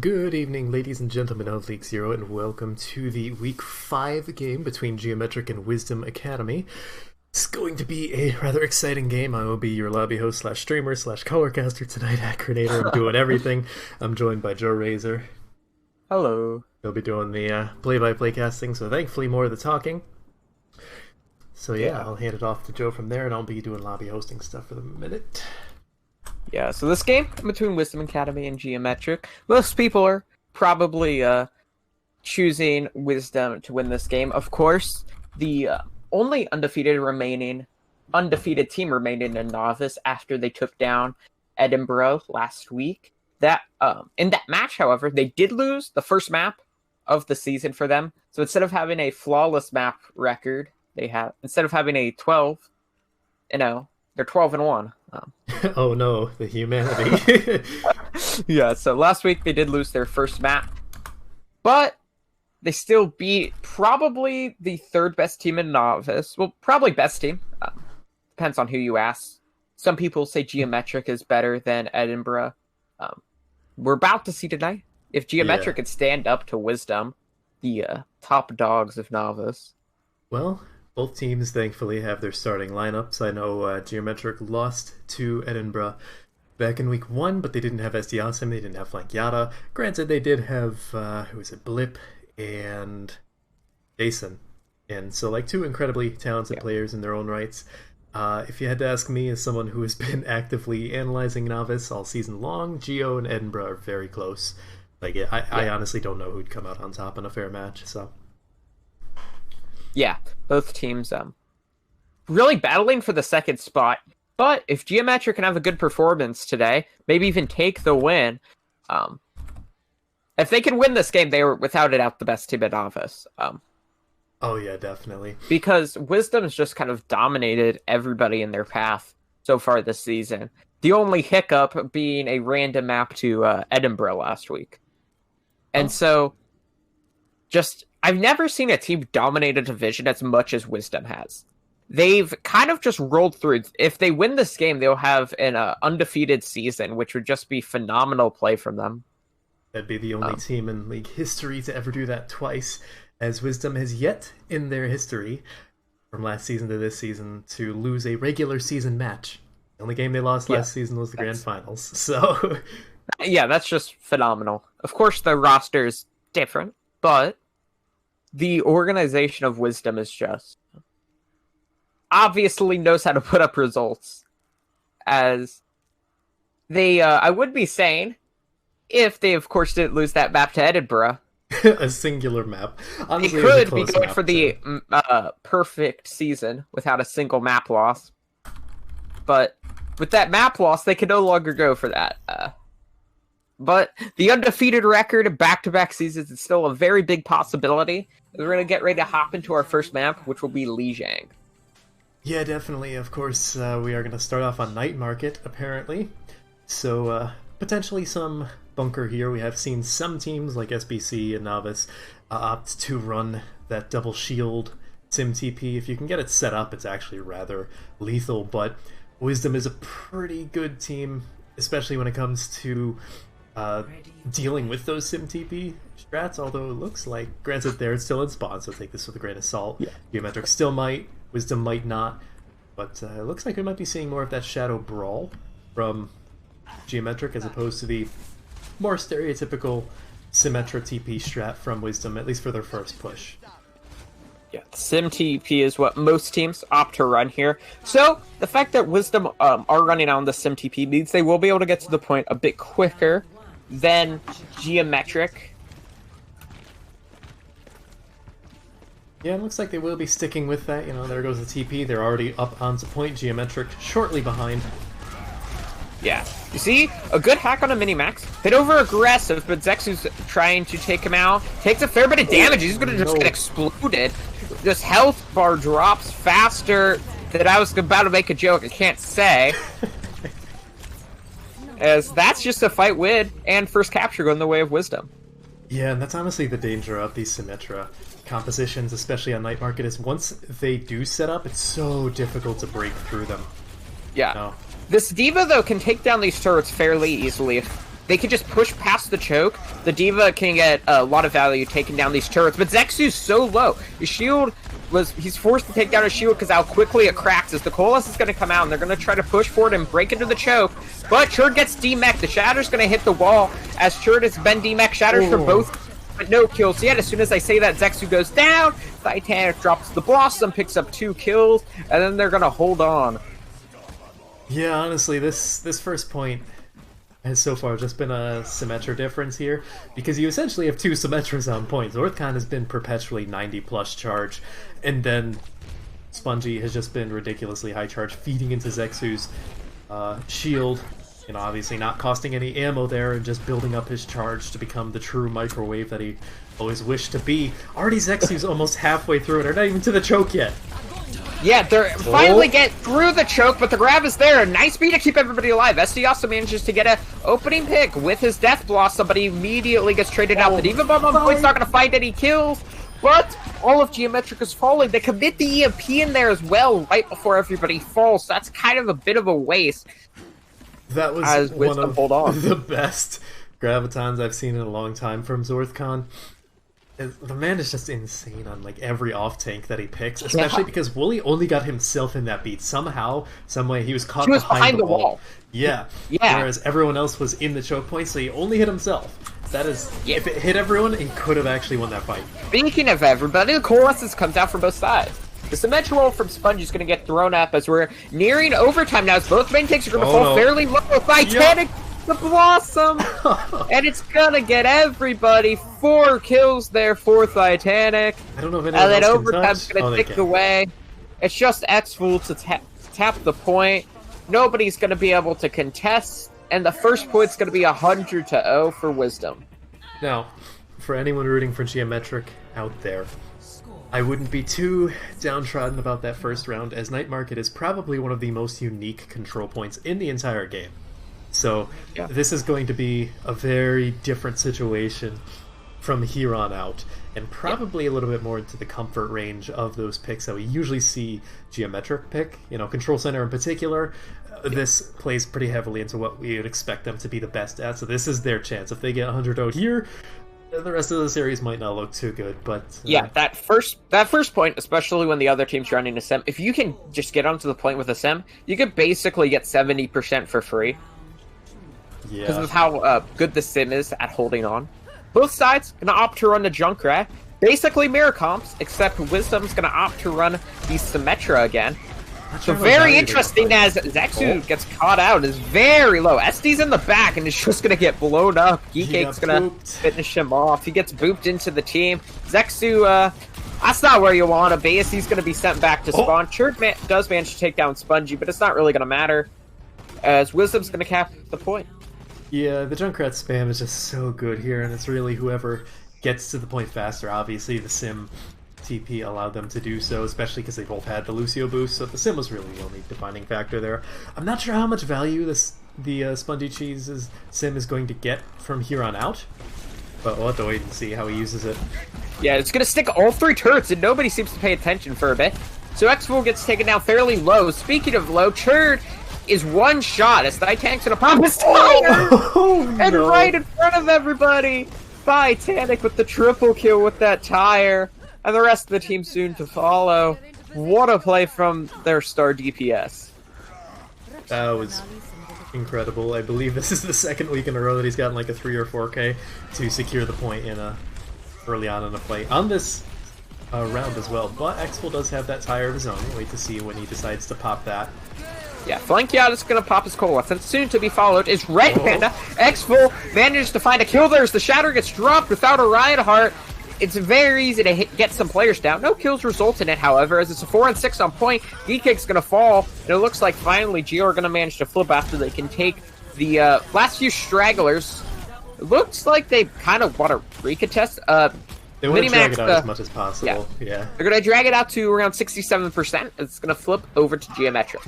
Good evening, ladies and gentlemen of League Zero, and welcome to the Week 5 game between Geometric and Wisdom Academy. It's going to be a rather exciting game. I will be your lobby host slash streamer slash colorcaster tonight, Acronator. I'm doing everything. I'm joined by Joe Razor. Hello. He'll be doing the play-by-play casting, so thankfully more of the talking. So yeah, I'll hand it off to Joe from there, and I'll be doing lobby hosting stuff for the minute. Yeah, so this game between Wisdom Academy and Geometric, most people are probably choosing Wisdom to win this game. Of course, the only undefeated team remaining in Novice after they took down Edinburgh last week. That in that match, however, they did lose the first map of the season for them. So instead of having a flawless map record, instead of having a 12, they're 12-1. Oh no, the humanity. Yeah, so last week they did lose their first map, but they still beat probably the third best team in Novice. Well, probably best team. Depends on who you ask. Some people say Geometric is better than Edinburgh. We're about to see tonight if Geometric could stand up to Wisdom, the top dogs of Novice. Well, both teams thankfully have their starting lineups. I know Geometric lost to Edinburgh back in week 1, but they didn't have Estiasim, they didn't have Flankyata. Granted, they did have, Blip and Jason. And so, like, two incredibly talented players in their own rights. If you had to ask me, as someone who has been actively analyzing Novice all season long, Geo and Edinburgh are very close. Like, I honestly don't know who'd come out on top in a fair match, so... Yeah, both teams really battling for the second spot. But if Geometric can have a good performance today, maybe even take the win, if they can win this game, they are without a doubt the best team at Novice. Oh yeah, definitely. Because Wisdom's just kind of dominated everybody in their path so far this season. The only hiccup being a random map to Edinburgh last week. And so, I've never seen a team dominate a division as much as Wisdom has. They've kind of just rolled through. If they win this game, they'll have an undefeated season, which would just be phenomenal play from them. That'd be the only team in League history to ever do that twice, as Wisdom has yet in their history, from last season to this season, to lose a regular season match. The only game they lost last season was the Grand Finals, so... Yeah, that's just phenomenal. Of course, the roster is different, but... the organization of Wisdom is just obviously knows how to put up results, as they I would be saying if they of course didn't lose that map to Edinburgh. A singular map. Honestly, they could be going for the perfect season without a single map loss, but with that map loss they can no longer go for that. But the undefeated record of back-to-back seasons is still a very big possibility. We're going to get ready to hop into our first map, which will be Lijiang. Yeah, definitely. Of course, we are going to start off on Night Market, apparently. So, potentially some bunker here. We have seen some teams, like SBC and Novice, opt to run that double shield Sim TP. If you can get it set up, it's actually rather lethal, but Wisdom is a pretty good team, especially when it comes to... dealing with those Sim TP strats, although it looks like, granted they're still in spawn, so take this with a grain of salt. Geometric still might, Wisdom might not, but it looks like we might be seeing more of that Shadow Brawl from Geometric as opposed to the more stereotypical Symmetra TP strat from Wisdom, at least for their first push. Yeah, Sim TP is what most teams opt to run here. So, the fact that Wisdom are running on the Sim TP means they will be able to get to the point a bit quicker than Geometric. Yeah, it looks like they will be sticking with that. You know, there goes the TP. They're already up onto point. Geometric shortly behind. Yeah. You see? A good hack on a mini-max. Bit over-aggressive, but Zexu's trying to take him out. Takes a fair bit of damage. He's going to just get exploded. This health bar drops faster than I was about to make a joke. I can't say. As that's just a fight win, and first capture going the way of Wisdom. Yeah, and that's honestly the danger of these Symmetra compositions, especially on Night Market, is once they do set up, it's so difficult to break through them. Yeah. This D.Va, though, can take down these turrets fairly easily if they can just push past the choke. The D.Va can get a lot of value taking down these turrets, but Zexu's so low. His shield he's forced to take down his shield because how quickly it cracks as the Coalesce is going to come out and they're going to try to push forward and break into the choke, but Churd gets demech. The Shatter's going to hit the wall as Churd has been demech. Shatters for both, but no kills yet. As soon as I say that, Zexu goes down, Titanic drops the Blossom, picks up 2 kills, and then they're going to hold on. Yeah, honestly, this first point has so far just been a Symmetra difference here, because you essentially have 2 Symmetras on point. Zorthkhan has been perpetually 90+ charge, and then Spongy has just been ridiculously high charge, feeding into Zexu's shield, and obviously not costing any ammo there, and just building up his charge to become the true microwave that he always wished to be. Already Zexu's almost halfway through it, or not even to the choke yet. Yeah, they're finally get through the choke, but the grab is there. A nice beat to keep everybody alive. SD also manages to get a opening pick with his Death Blossom, but he immediately gets traded out. The D.Va Bomb on point's not going to find any kills, but all of Geometric is falling. They commit the EMP in there as well right before everybody falls, so that's kind of a bit of a waste. That was one of the best Gravitons I've seen in a long time from Zorthkhan. The man is just insane on like every off tank that he picks, especially because Wooly only got himself in that beat somehow, some way. He was caught behind the wall. Yeah. Whereas everyone else was in the choke point, so he only hit himself. That is, if it hit everyone, he could have actually won that fight. Speaking of everybody, the Coalescence comes out from both sides. The Symmetra roll from Sponge is going to get thrown up as we're nearing overtime now, as both main tanks are going to fall fairly low. Titanic, the Blossom, and it's going to get everybody 4 kills there for Titanic. I don't know if anyone and then overtime's going to tick away. It's just Xful to tap the point. Nobody's going to be able to contest, and the first point's going to be 100-0 for Wisdom. Now, for anyone rooting for Geometric out there, I wouldn't be too downtrodden about that first round, as Night Market is probably one of the most unique control points in the entire game. So this is going to be a very different situation from here on out, and probably a little bit more into the comfort range of those picks that we usually see Geometric pick. You know, Control Center in particular, this plays pretty heavily into what we would expect them to be the best at, so this is their chance. If they get 100-0 here, the rest of the series might not look too good, but... Yeah, that first point, especially when the other team's running a Sim, if you can just get onto the point with a Sim, you could basically get 70% for free. Because of how good the Sim is at holding on. Both sides going to opt to run the Junkrat. Basically mirror comps, except Wisdom's going to opt to run the Symmetra again. So very interesting as Zexu gets caught out, is very low. SD's in the back and is just going to get blown up. Geekake's going to finish him off. He gets booped into the team. Zexu, that's not where you want to be. He's going to be sent back to spawn. Churd does manage to take down Spongy, but it's not really going to matter, as Wisdom's going to cap the point. Yeah, the Junkrat spam is just so good here, and it's really whoever gets to the point faster. Obviously, the Sim TP allowed them to do so, especially because they both had the Lucio boost, so the Sim was really the only defining factor there. I'm not sure how much value the Spongy Cheese's Sim is going to get from here on out, but we'll have to wait and see how he uses it. Yeah, it's going to stick all 3 turrets, and nobody seems to pay attention for a bit. So Xful gets taken down fairly low. Speaking of low, Churd is one shot as Titanic's gonna pop his tire! And right in front of everybody! Titanic with the triple kill with that tire, and the rest of the team soon to follow. What a play from their star DPS. That was incredible. I believe this is the second week in a row that he's gotten like a 3 or 4K to secure the point in early on in a play on this round as well. But Xful does have that tire of his own. Wait to see when he decides to pop that. Yeah, Flankiat is going to pop his Coalescence, and soon to be followed is Red Panda. Xful manages to find a kill there as the Shatter gets dropped without a Riot Heart. It's very easy to get some players down. No kills result in it, however, as it's a 4-6 on point. Geekake's going to fall, and it looks like finally Geo are going to manage to flip after they can take the last few stragglers. It looks like they kind of want to recontest. They want to drag it out as much as possible. Yeah. They're going to drag it out to around 67%. It's going to flip over to Geometric.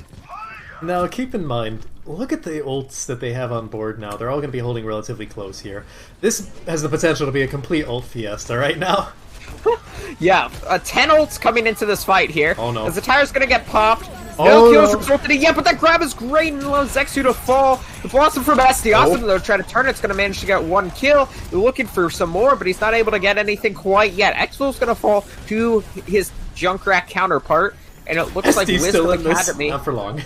Now, keep in mind, look at the ults that they have on board now. They're all going to be holding relatively close here. This has the potential to be a complete ult fiesta right now. Yeah, 10 ults coming into this fight here. Oh no. As the tire's going to get popped, No Oh, kills no. resulted in yet, but that grab is great and allows Zexu to fall. The Blossom from SD Awesome, though, trying to turn it's going to manage to get 1 kill. They're looking for some more, but he's not able to get anything quite yet. Exfil's going to fall to his Junkrat counterpart, and it looks like Wisdom Academy. Not for long.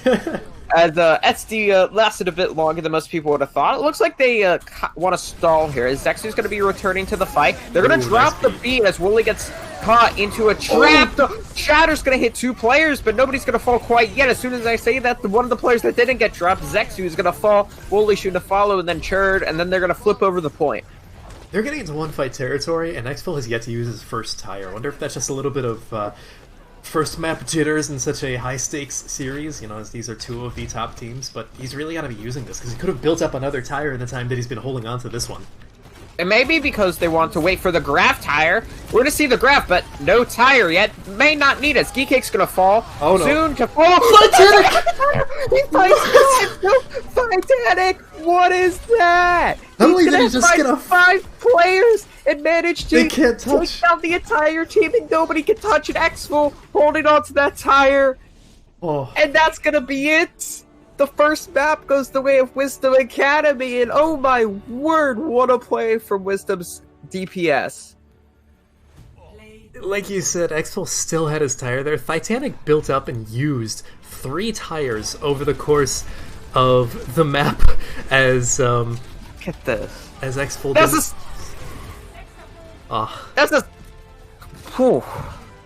As SD lasted a bit longer than most people would have thought. It looks like they want to stall here. As Zexu's going to be returning to the fight. They're going to drop the beat as Wooly gets caught into a trap. Shatter's going to hit 2 players, but nobody's going to fall quite yet. As soon as I say that, one of the players that didn't get dropped, Zexu, is going to fall. Wooly shooting to follow, and then Churd, and then they're going to flip over the point. They're getting into one-fight territory, and Exfil has yet to use his first tire. I wonder if that's just a little bit of first map jitters in such a high-stakes series, you know, as these are 2 of the top teams, but he's really got to be using this, because he could have built up another tire in the time that he's been holding on to this one. It may be because they want to wait for the graph tire. We're going to see the graph, but no tire yet. May not need it. Ski-Cake's going to fall. Oh, no. Soon to fall. He fights Titanic! What is that? Not only did he He's just get a 5 players and managed to They can't touch. take down the entire team, and nobody can touch it. Exfil holding on to that tire. Oh. And that's going to be it. The first map goes the way of Wisdom Academy, and oh my word, what a play from Wisdom's DPS. Like you said, Exfil still had his tire there. Titanic built up and used 3 tires over the course of the map as Look at this. as Exfil That's Ah. That's a... Whew.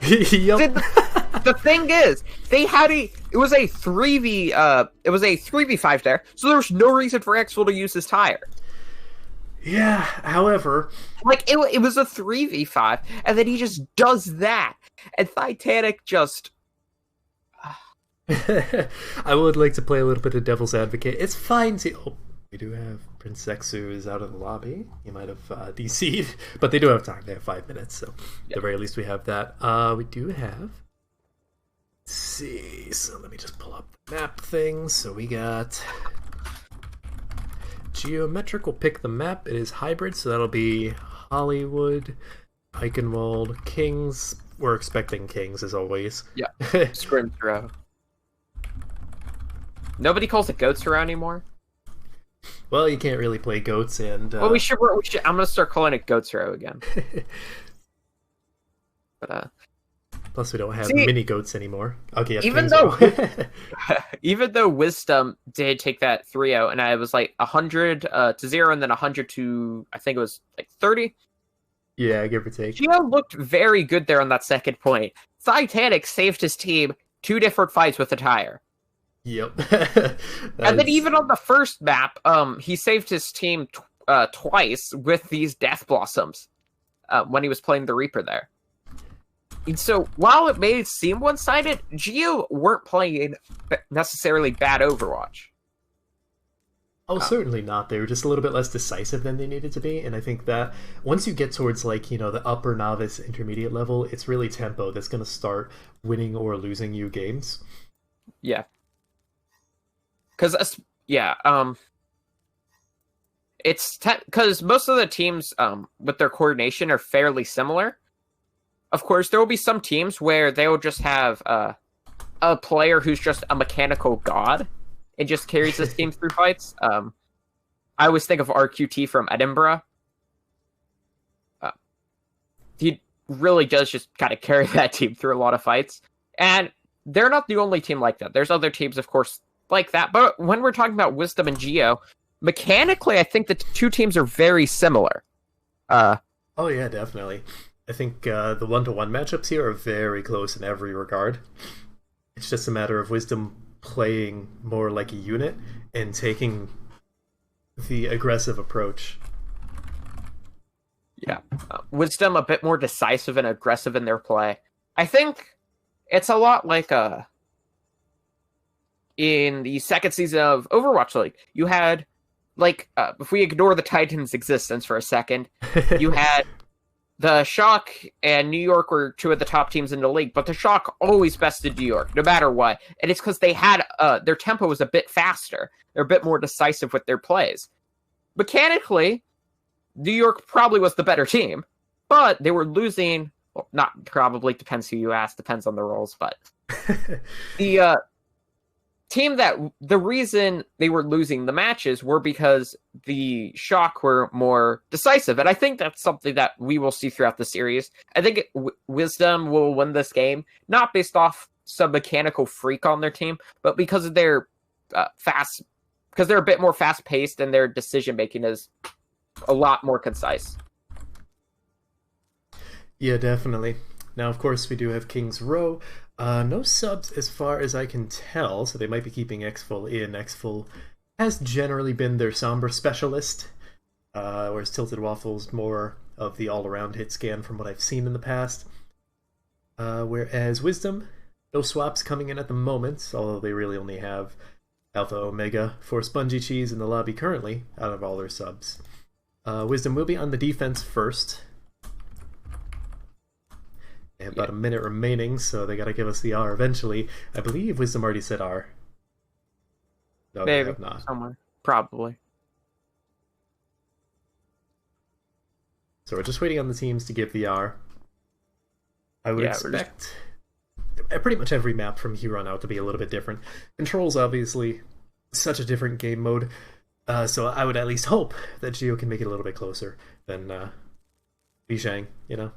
Yep. The thing is, they had it was a 3v5 there, so there was no reason for Exfil to use his tire. Yeah, however... Like, it was a 3v5, and then he just does that, and Titanic just... I would like to play a little bit of devil's advocate. It's fine to... Oh, we do have Prince Sexu is out of the lobby. He might have DC'd, but they do have time. They have 5 minutes, so at the very least we have that. We do have... Let's see, so let me just pull up the map thing. So we got... Geometric will pick the map. It is hybrid, so that'll be Hollywood, Eichenwald, Kings. We're expecting Kings, as always. Yeah, Scrimsrow. Nobody calls it Goats Row anymore? Well, you can't really play goats and... Well, we should. I'm gonna start calling it Goats Row again. But Plus, we don't have mini goats anymore. Okay, even though Wisdom did take that 3-0, and I was like 100 to 0, and then 100 to I think it was like 30. Yeah, give or take. Gio looked very good there on that second point. Titanic saved his team 2 different fights with a tire. Yep. And then even on the first map, he saved his team twice with these Death Blossoms when he was playing the Reaper there. And so, while it may seem one-sided, Gio weren't playing necessarily bad Overwatch. Oh, certainly not. They were just a little bit less decisive than they needed to be, and I think that once you get towards, like, you know, the upper novice intermediate level, it's really tempo that's going to start winning or losing you games. Yeah. Because, it's because most of the teams with their coordination are fairly similar. Of course, there will be some teams where they will just have a player who's just a mechanical god and just carries this team through fights. I always think of RQT from Edinburgh. He really does just kind of carry that team through a lot of fights. And they're not the only team like that. There's other teams, of course, like that. But when we're talking about Wisdom and Geo, mechanically, I think the 2 teams are very similar. Oh, yeah, definitely. I think the 1-to-1 matchups here are very close in every regard. It's just a matter of Wisdom playing more like a unit and taking the aggressive approach. Yeah. Wisdom a bit more decisive and aggressive in their play. I think it's a lot like in the second season of Overwatch League. You had, like, if we ignore the Titans' existence for a second, you had the Shock and New York were 2 of the top teams in the league, but the Shock always bested New York, no matter what. And it's because they had their tempo was a bit faster. They're a bit more decisive with their plays. Mechanically, New York probably was the better team, but they were losing. Well, not probably, depends who you ask, depends on the roles, but team that the reason they were losing the matches were because the Shock were more decisive. And I think that's something that we will see throughout the series. I think Wisdom will win this game, not based off some mechanical freak on their team, but because of their fast, because they're a bit more fast paced and their decision making is a lot more concise. Yeah, definitely. Now, of course, we do have King's Row. No subs as far as I can tell, so they might be keeping Xful in. Xful has generally been their Sombra specialist, whereas Tilted Waffle's more of the all-around hit scan from what I've seen in the past. Whereas Wisdom, no swaps coming in at the moment, although they really only have Alpha Omega for Spongy Cheese in the lobby currently, out of all their subs. Wisdom will be on the defense first. They have about a minute remaining, so they gotta give us the R eventually. I believe Wisdom already said R. No, Maybe. they have not. Somewhere. Probably. So we're just waiting on the teams to give the R. I would expect pretty much every map from here on out to be a little bit different. Control's obviously such a different game mode, so I would at least hope that Geo can make it a little bit closer than Bijang, you know?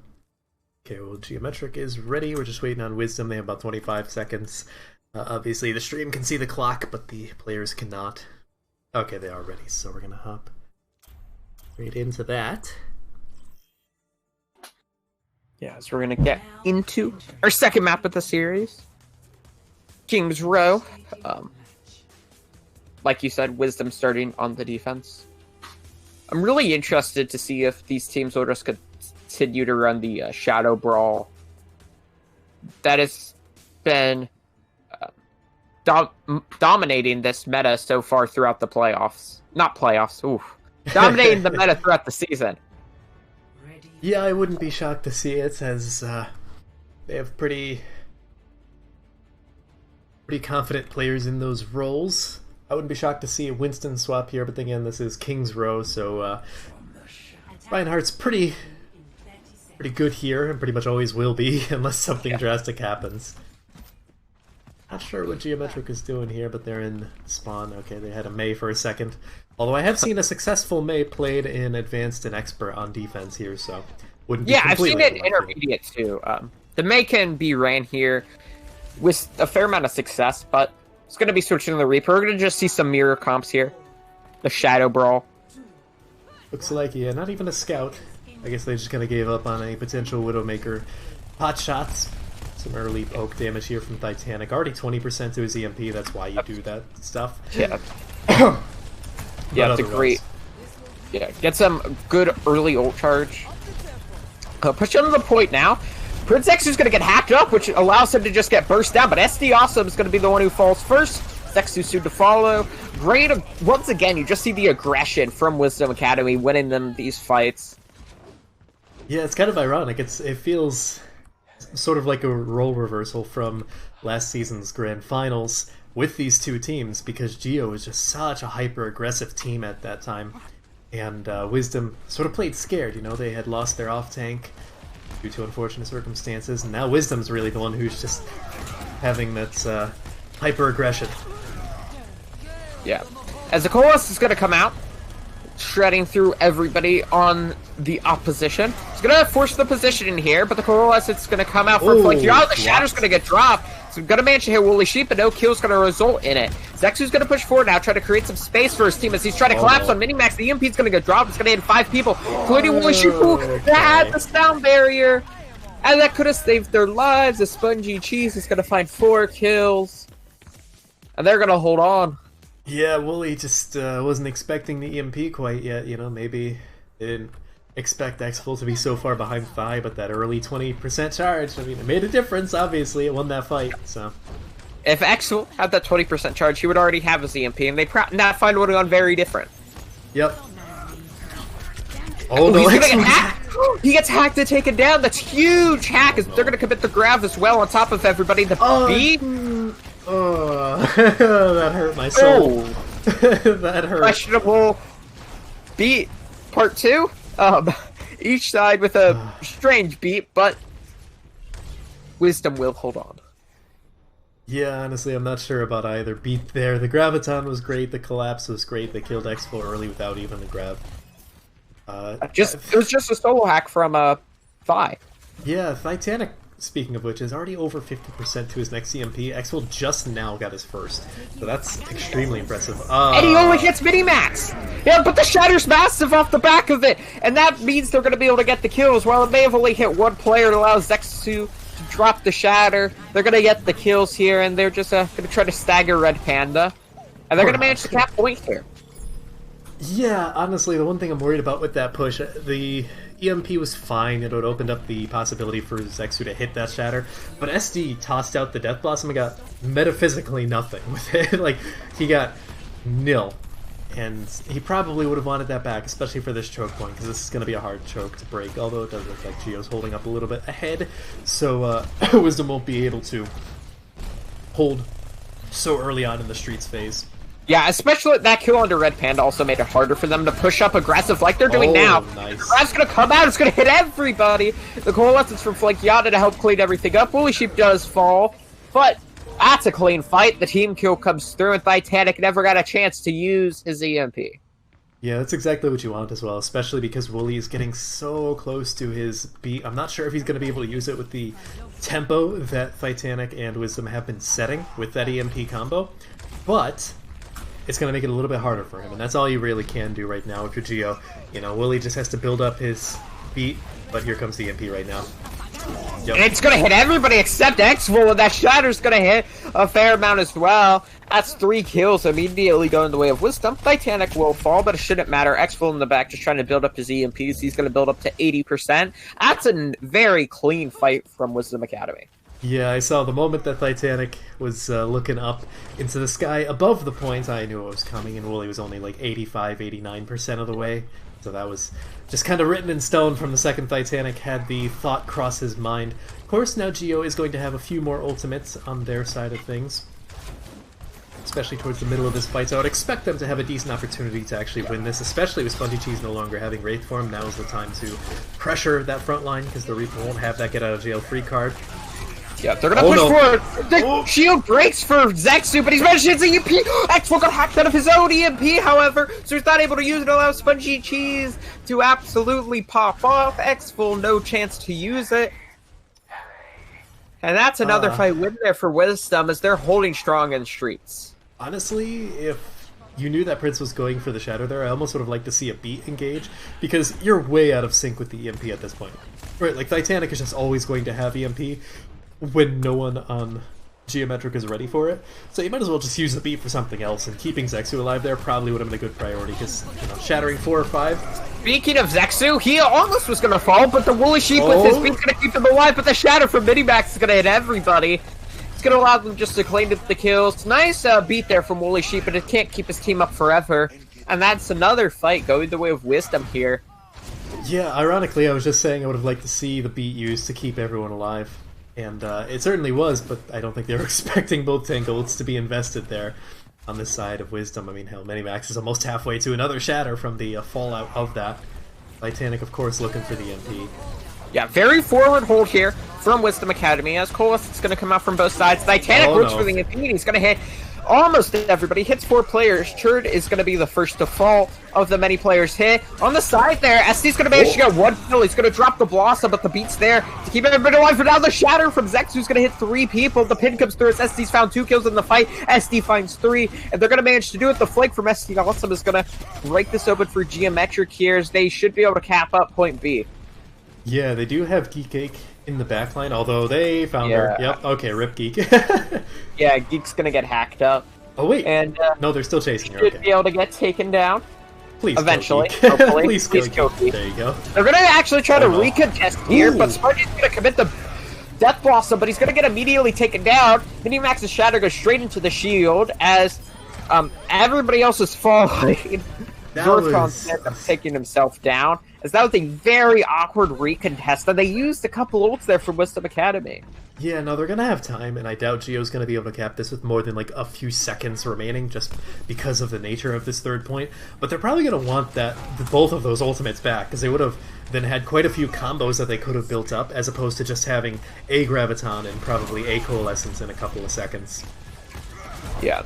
Okay, well, Geometric is ready. We're just waiting on Wisdom. They have about 25 seconds. Obviously, the stream can see the clock, but the players cannot. Okay, they are ready, so we're going to hop right into that. Yeah, so we're going to get into our second map of the series. King's Row. Like you said, Wisdom starting on the defense. I'm really interested to see if these teams will just continue to run the Shadow Brawl that has been dominating this meta so far throughout the playoffs. Not playoffs, oof. Dominating the meta throughout the season. Yeah, I wouldn't be shocked to see it, as they have pretty confident players in those roles. I wouldn't be shocked to see a Winston swap here, but again, this is King's Row, so Reinhardt's pretty good here, and pretty much always will be, unless something drastic happens. Not sure what Geometric is doing here, but they're in spawn. Okay, they had a Mei for a second. Although I have seen a successful Mei played in Advanced and Expert on defense here, so wouldn't be completely. Yeah, I've seen it intermediate too. The Mei can be ran here with a fair amount of success, but it's going to be switching to the Reaper. We're going to just see some mirror comps here. The Shadow Brawl. Looks like, yeah, not even a scout. I guess they just kind of gave up on a potential Widowmaker. Pot shots. Some early poke damage here from Titanic. Already 20% to his EMP, that's why you do that stuff. Yeah. Yeah, it's a great... Yeah, get some good early ult charge. Push on the point now. Prince X is going to get hacked up, which allows him to just get burst down, but SD Awesome is going to be the one who falls first. Sexu soon to follow. Great, once again, you just see the aggression from Wisdom Academy winning them these fights. Yeah, it's kind of ironic. It feels sort of like a role reversal from last season's Grand Finals with these two teams, because Geo was just such a hyper-aggressive team at that time. And Wisdom sort of played scared, you know, they had lost their off-tank due to unfortunate circumstances, and now Wisdom's really the one who's just having that hyper-aggression. Yeah. As the Coalesce is going to come out, shredding through everybody on the opposition. He's going to force the position in here, but the Coalesce is going to come out for a flank here. Oh, the Shadow's going to get dropped. So going to manage to hit Woolly Sheep, but no kill's going to result in it. Zexu's going to push forward now, try to create some space for his team as he's trying to collapse on Minimax. The EMP's going to get dropped. It's going to hit 5 people, including Woolly Sheep, who had the sound barrier. And that could have saved their lives. The Spongy Cheese is going to find 4 kills. And they're going to hold on. Yeah, Wooly just wasn't expecting the EMP quite yet, you know, maybe they didn't expect Xful to be so far behind Phi, but that early 20% charge, I mean, it made a difference, obviously, it won that fight, so. If Xful had that 20% charge, he would already have his EMP, and that fight would have gone very different. Yep. Oh, he's gonna get hacked! He gets hacked and taken down, that's huge hack, as they're gonna commit the grab as well on top of everybody. The beat... Oh, that hurt my soul. That hurt. Questionable beat part 2. Each side with a strange beat, but Wisdom will hold on. Yeah, honestly, I'm not sure about either beat there. The Graviton was great, the Collapse was great, they killed Exfil early without even the grab. It was just a solo hack from Phi. Yeah, Titanic, speaking of which, is already over 50% to his next CMP. Exfil just now got his first, so that's extremely impressive. And he only hits mini-max! Yeah, but the Shatter's massive off the back of it, and that means they're going to be able to get the kills. While it may have only hit one player, it allows Zexu to drop the Shatter. They're going to get the kills here, and they're just going to try to stagger Red Panda. And they're going to manage to cap point here. Yeah, honestly, the one thing I'm worried about with that push, the EMP was fine. It would opened up the possibility for Zexu to hit that Shatter, but SD tossed out the Death Blossom and got metaphysically nothing with it. Like, he got nil. And he probably would have wanted that back, especially for this choke point, because this is going to be a hard choke to break, although it does look like Geo's holding up a little bit ahead, so Wisdom won't be able to hold so early on in the Streets phase. Yeah, especially that kill under Red Panda also made it harder for them to push up aggressive like they're doing now. Nice. That's going to come out, it's going to hit everybody! The Coalescence from Flankiata to help clean everything up. Woolly Sheep does fall, but that's a clean fight. The team kill comes through, and Titanic never got a chance to use his EMP. Yeah, that's exactly what you want as well, especially because Wooly is getting so close to his beat. I'm not sure if he's going to be able to use it with the tempo that Titanic and Wisdom have been setting with that EMP combo, but it's going to make it a little bit harder for him, and that's all you really can do right now with your Geo. You know, Wooly just has to build up his beat, but here comes the EMP right now. Yep. And it's going to hit everybody except Exfil, and that Shatter's going to hit a fair amount as well. That's 3 kills immediately going the way of Wisdom. Titanic will fall, but it shouldn't matter. Exfil in the back just trying to build up his EMPs. He's going to build up to 80%. That's a very clean fight from Wisdom Academy. Yeah, I saw the moment that Titanic was looking up into the sky above the point, I knew it was coming, and Wooly was only like 85-89% of the way. So that was just kind of written in stone from the second Titanic had the thought cross his mind. Of course, now Geo is going to have a few more ultimates on their side of things, especially towards the middle of this fight, so I would expect them to have a decent opportunity to actually win this, especially with Spongy Cheese no longer having Wraith form. Now is the time to pressure that front line, because the Reaper won't have that get out of jail free card. Yeah, they're gonna push forward. The shield breaks for Zexu, but he's managed to hit the EMP. Exfil got hacked out of his own EMP, however, so he's not able to use it. Allows Spongy Cheese to absolutely pop off. Exfil, no chance to use it. And that's another fight win there for Wisdom, as they're holding strong in Streets. Honestly, if you knew that Prince was going for the Shadow there, I almost would have liked to see a beat engage, because you're way out of sync with the EMP at this point. Right, like Titanic is just always going to have EMP when no one on Geometric is ready for it, so you might as well just use the beat for something else, and keeping Zexu alive there probably would have been a good priority, because, you know, shattering 4 or 5. Speaking of Zexu, he almost was going to fall, but the Woolly Sheep with his beat's going to keep him alive, but the Shatter from Minimax is going to hit everybody. It's going to allow them just to claim the kills. Nice beat there from Woolly Sheep, but it can't keep his team up forever, and that's another fight going the way of Wisdom here. Yeah, ironically, I was just saying I would have liked to see the beat used to keep everyone alive. And it certainly was, but I don't think they were expecting both tank ults to be invested there on this side of Wisdom. I mean, hell, Minimax is almost halfway to another Shatter from the fallout of that. Titanic, of course, looking for the MP. Yeah, very forward hold here from Wisdom Academy, as Colas is going to come out from both sides. Titanic looks for the MP, and he's going to hit almost everybody. Hits 4 players. Churd is going to be the first to fall of the many players hit. On the side there, SD's going to manage to get 1 kill. He's going to drop the Blossom, but the beat's there to keep everybody alive. But now the Shatter from Zexu's going to hit 3 people. The pin comes through as SD's found 2 kills in the fight. SD finds 3, and they're going to manage to do it. The flank from SD Awesome is going to break this open for Geometric here, as they should be able to cap up point B. Yeah, they do have Geek Cake in the backline, although they found her. Yep, okay, rip Geek. Yeah, Geek's gonna get hacked up. Oh wait, and no, they're still chasing her. Should be able to get taken down. Please, eventually, hopefully. Please kill Geek. There you go. They're gonna actually try to recontest here, but Spongy's gonna commit the Death Blossom, but he's gonna get immediately taken down. Minimax's Shatter goes straight into the shield as everybody else is falling. That Zorthon was... ends up taking himself down, as that was a very awkward recontest, and they used a couple ults there from Wisdom Academy. Yeah, no, they're gonna have time, and I doubt Gio's gonna be able to cap this with more than like a few seconds remaining, just because of the nature of this third point. But they're probably gonna want both of those ultimates back, because they would have then had quite a few combos that they could have built up, as opposed to just having a Graviton and probably a Coalescence in a couple of seconds. Yeah.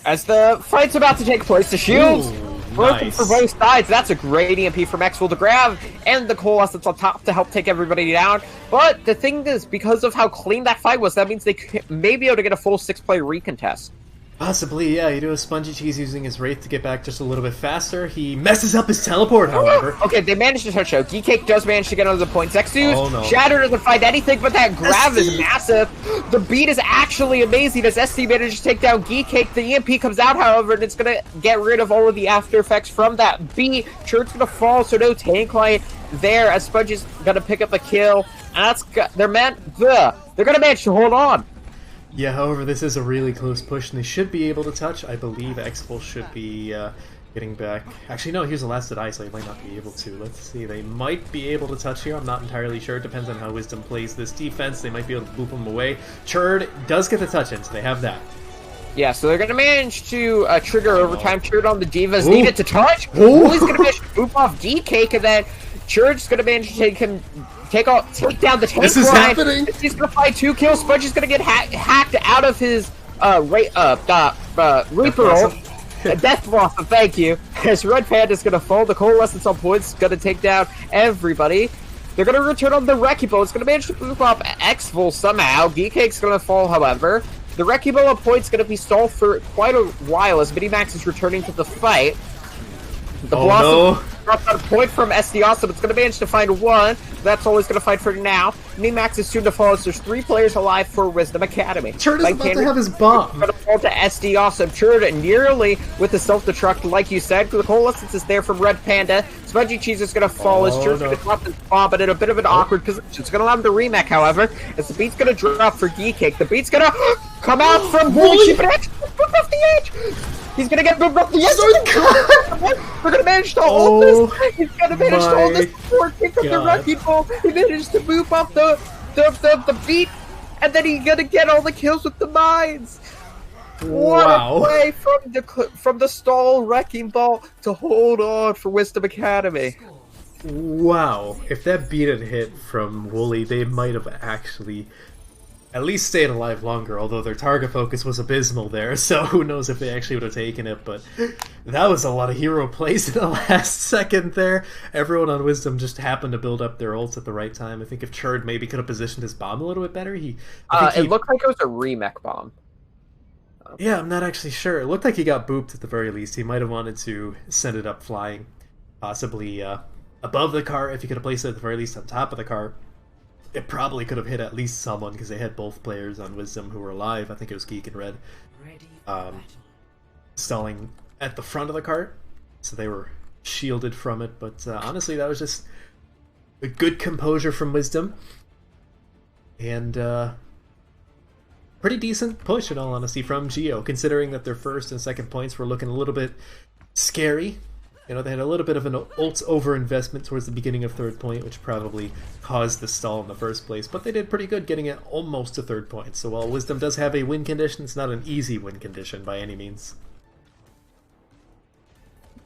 As the fight's about to take place, the shields broken for both sides. That's a great EMP from Maxwell to grab, and the Coalescence on top to help take everybody down. But the thing is, because of how clean that fight was, that means they may be able to get a full 6-player recontest. Possibly, yeah. You do a Spongy Cheese using his Wraith to get back just a little bit faster. He messes up his teleport, however. Okay, they managed to touch out. Geekcake does manage to get onto the points. Xeus, Oh, no. Shatter doesn't find anything, but that grab is massive. The beat is actually amazing as SC manages to take down Geekcake. The EMP comes out, however, and it's going to get rid of all of the after effects from that beat. Church's going to fall, so no tank line there as Spongy's going to pick up a kill. And they're going to manage to hold on. Yeah, however, this is a really close push, and they should be able to touch. I believe Exfil should be getting back. Actually, no, here's the last to die, so he might not be able to. Let's see, they might be able to touch here. I'm not entirely sure. It depends on how Wisdom plays this defense. They might be able to boop him away. Churd does get the touch in, so they have that. Yeah, so they're going to manage to trigger overtime. Churd on the Divas needed to touch. Ooh. Woolie's going to manage to boop off Geekcake, and then Churd's going to manage to take down the tank. This is happening. He's gonna find 2 kills. Spongy's gonna get hacked out of his Reaper ult. Death Blossom, thank you. As Red Panda's gonna fall, the Coalescence on points gonna take down everybody. They're gonna return on the Wrecking Ball. It's gonna manage to move up Xful somehow. Geekcake's gonna fall, however. The Wrecking Ball on points gonna be stalled for quite a while as Minimax is returning to the fight. The Blossom dropped out a point from SD Awesome. It's going to manage to find 1. That's all he's going to fight for now. Minimax is soon to fall as there's 3 players alive for Wisdom Academy. Churd is about to have his bomb. Going to fall to SD Awesome. Churd nearly with the self-destruct, like you said. The Coalescence is there from Red Panda. Spongy Cheese is going to fall as Churd's going to drop his bomb, but in a bit of an awkward position. It's going to allow him to remake, however, as the beat's going to drop for Geekcake. The beat's going to come out from Wooly, but actually boop off the edge. He's gonna get moved up the edge. We're gonna manage to hold this. He's gonna manage to hold this before kick up the Wrecking Ball. He managed to move up the beat, and then he's gonna get all the kills with the mines. What a play from the stall Wrecking Ball to hold on for Wisdom Academy. Wow, if that beat had hit from Wooly, they might have actually at least stayed alive longer, although their target focus was abysmal there, so who knows if they actually would have taken it, but that was a lot of hero plays in the last second there. Everyone on Wisdom just happened to build up their ults at the right time. I think if Churd maybe could have positioned his bomb a little bit better, it looked like it was a remech bomb. Yeah, I'm not actually sure. It looked like he got booped at the very least. He might have wanted to send it up flying, possibly above the car, if he could have placed it at the very least on top of the car. It probably could have hit at least someone, because they had both players on Wisdom who were alive. I think it was Geek and Red. Stalling at the front of the cart, so they were shielded from it. But honestly, that was just a good composure from Wisdom. And pretty decent push, in all honesty, from Gio, considering that their first and second points were looking a little bit scary. You know, they had a little bit of an ult over-investment towards the beginning of third point, which probably caused the stall in the first place, but they did pretty good getting it almost to third point. So while Wisdom does have a win condition, it's not an easy win condition by any means.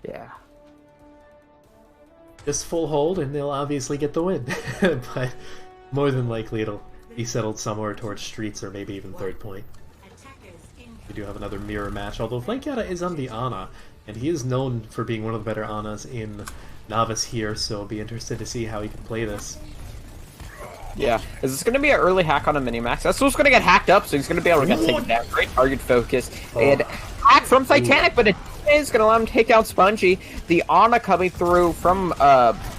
Yeah. Just full hold, and they'll obviously get the win. But more than likely it'll be settled somewhere towards streets or maybe even third point. We do have another mirror match, although Flankiata is on the Ana, and he is known for being one of the better Anas in Novice here, so I'll be interested to see how he can play this. Yeah. Is this going to be an early hack on a Minimax? That's what's going to get hacked up, so he's going to be able to get taken down. Great target focus. And hack from Titanic, but it is going to allow him to take down Spongy. The Ana coming through from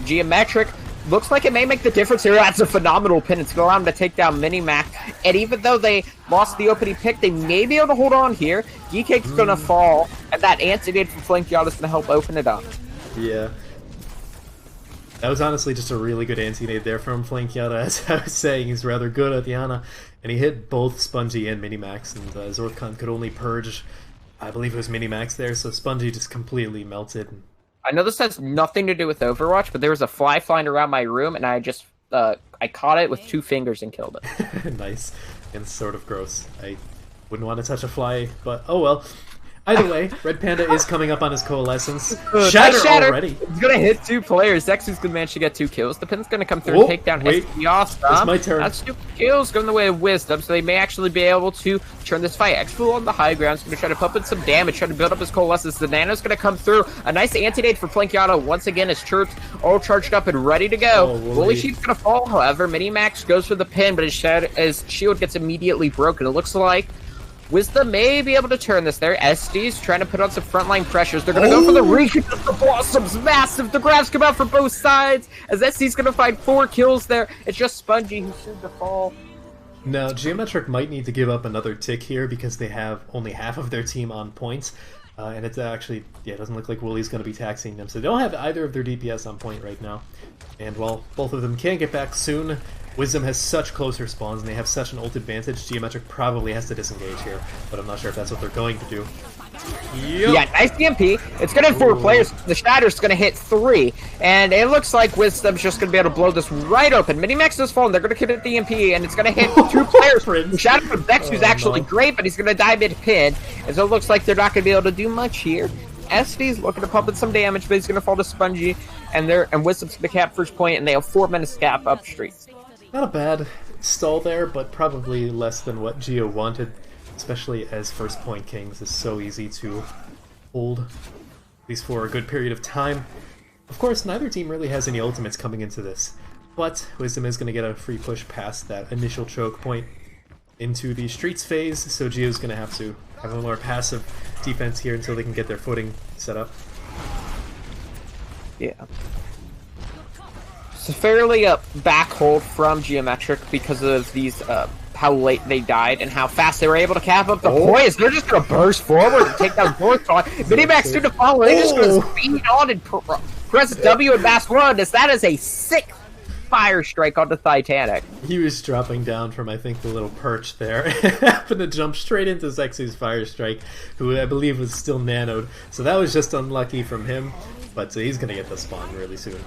Geometric. Looks like it may make the difference here. That's a phenomenal pin. It's going to allow him to take down Minimax. And even though they lost the opening pick, they may be able to hold on here. Geekcake's going to fall, and that anti-nade from Flankiata is going to help open it up. Yeah. That was honestly just a really good anti-nade there from Flankiata. As I was saying, he's rather good at the Ana, and he hit both Spongy and Minimax, and Zorthon could only purge I believe it was Minimax there, so Spongy just completely melted. I know this has nothing to do with Overwatch, but there was a fly flying around my room, and I just I caught it with 2 fingers and killed it. Nice. And sort of gross. I wouldn't want to touch a fly, but oh well. Either way, Red Panda is coming up on his coalescence. Shatter already! It's gonna hit 2 players. X's gonna manage to get 2 kills. The pin's gonna come through and take down SD. Awesome. It's my turn. That's 2 kills going the way of Wisdom, so they may actually be able to turn this fight. X-Fool on the high ground is gonna try to pump in some damage, try to build up his coalescence. The Nano's gonna come through. A nice anti-nade for Flankiata once again as Chirps all charged up and ready to go. Woolly Sheep's gonna fall, however. Minimax goes for the pin, but his shield gets immediately broken. It looks like Wisdom may be able to turn this there. SD's trying to put on some frontline pressures. They're going to go for the recon. The Blossom's massive. The grabs come out from both sides as SD's going to find 4 kills there. It's just Spongy who's soon to fall. Now, Geometric might need to give up another tick here because they have only half of their team on points. And it's actually, yeah, it doesn't look like Wooly's going to be taxing them. So they don't have either of their DPS on point right now. And while both of them can get back soon, Wisdom has such closer spawns and they have such an ult advantage, Geometric probably has to disengage here, but I'm not sure if that's what they're going to do. Yep. Yeah, nice DMP. It's going to hit 4 players. The Shatter's going to hit 3. And it looks like Wisdom's just going to be able to blow this right open. Minimax does fall, and they're going to hit the DMP, and it's going to hit 2 players. The Shatter from Vex, who's actually great, but he's going to die mid-pin. And so it looks like they're not going to be able to do much here. SD's looking to pump in some damage, but he's going to fall to Spongy. And Wisdom's going to cap first point, and they have 4 minutes cap upstream. Not a bad stall there, but probably less than what Geo wanted, especially as first point kings is so easy to hold, at least for a good period of time. Of course, neither team really has any ultimates coming into this, but Wisdom is going to get a free push past that initial choke point into the streets phase, so Geo's going to have a more passive defense here until they can get their footing set up. Yeah. It's a fairly back hold from Geometric because of these how late they died and how fast they were able to cap up the poise. They're just going to burst forward and take down North Star. Minimax soon to follow. They're just going to speed on and press W and mass run as that is a 6th fire strike on the Titanic. He was dropping down from, I think, the little perch there. Happened to jump straight into Zexy's fire strike, who I believe was still nanoed. So that was just unlucky from him, but he's going to get the spawn really soon.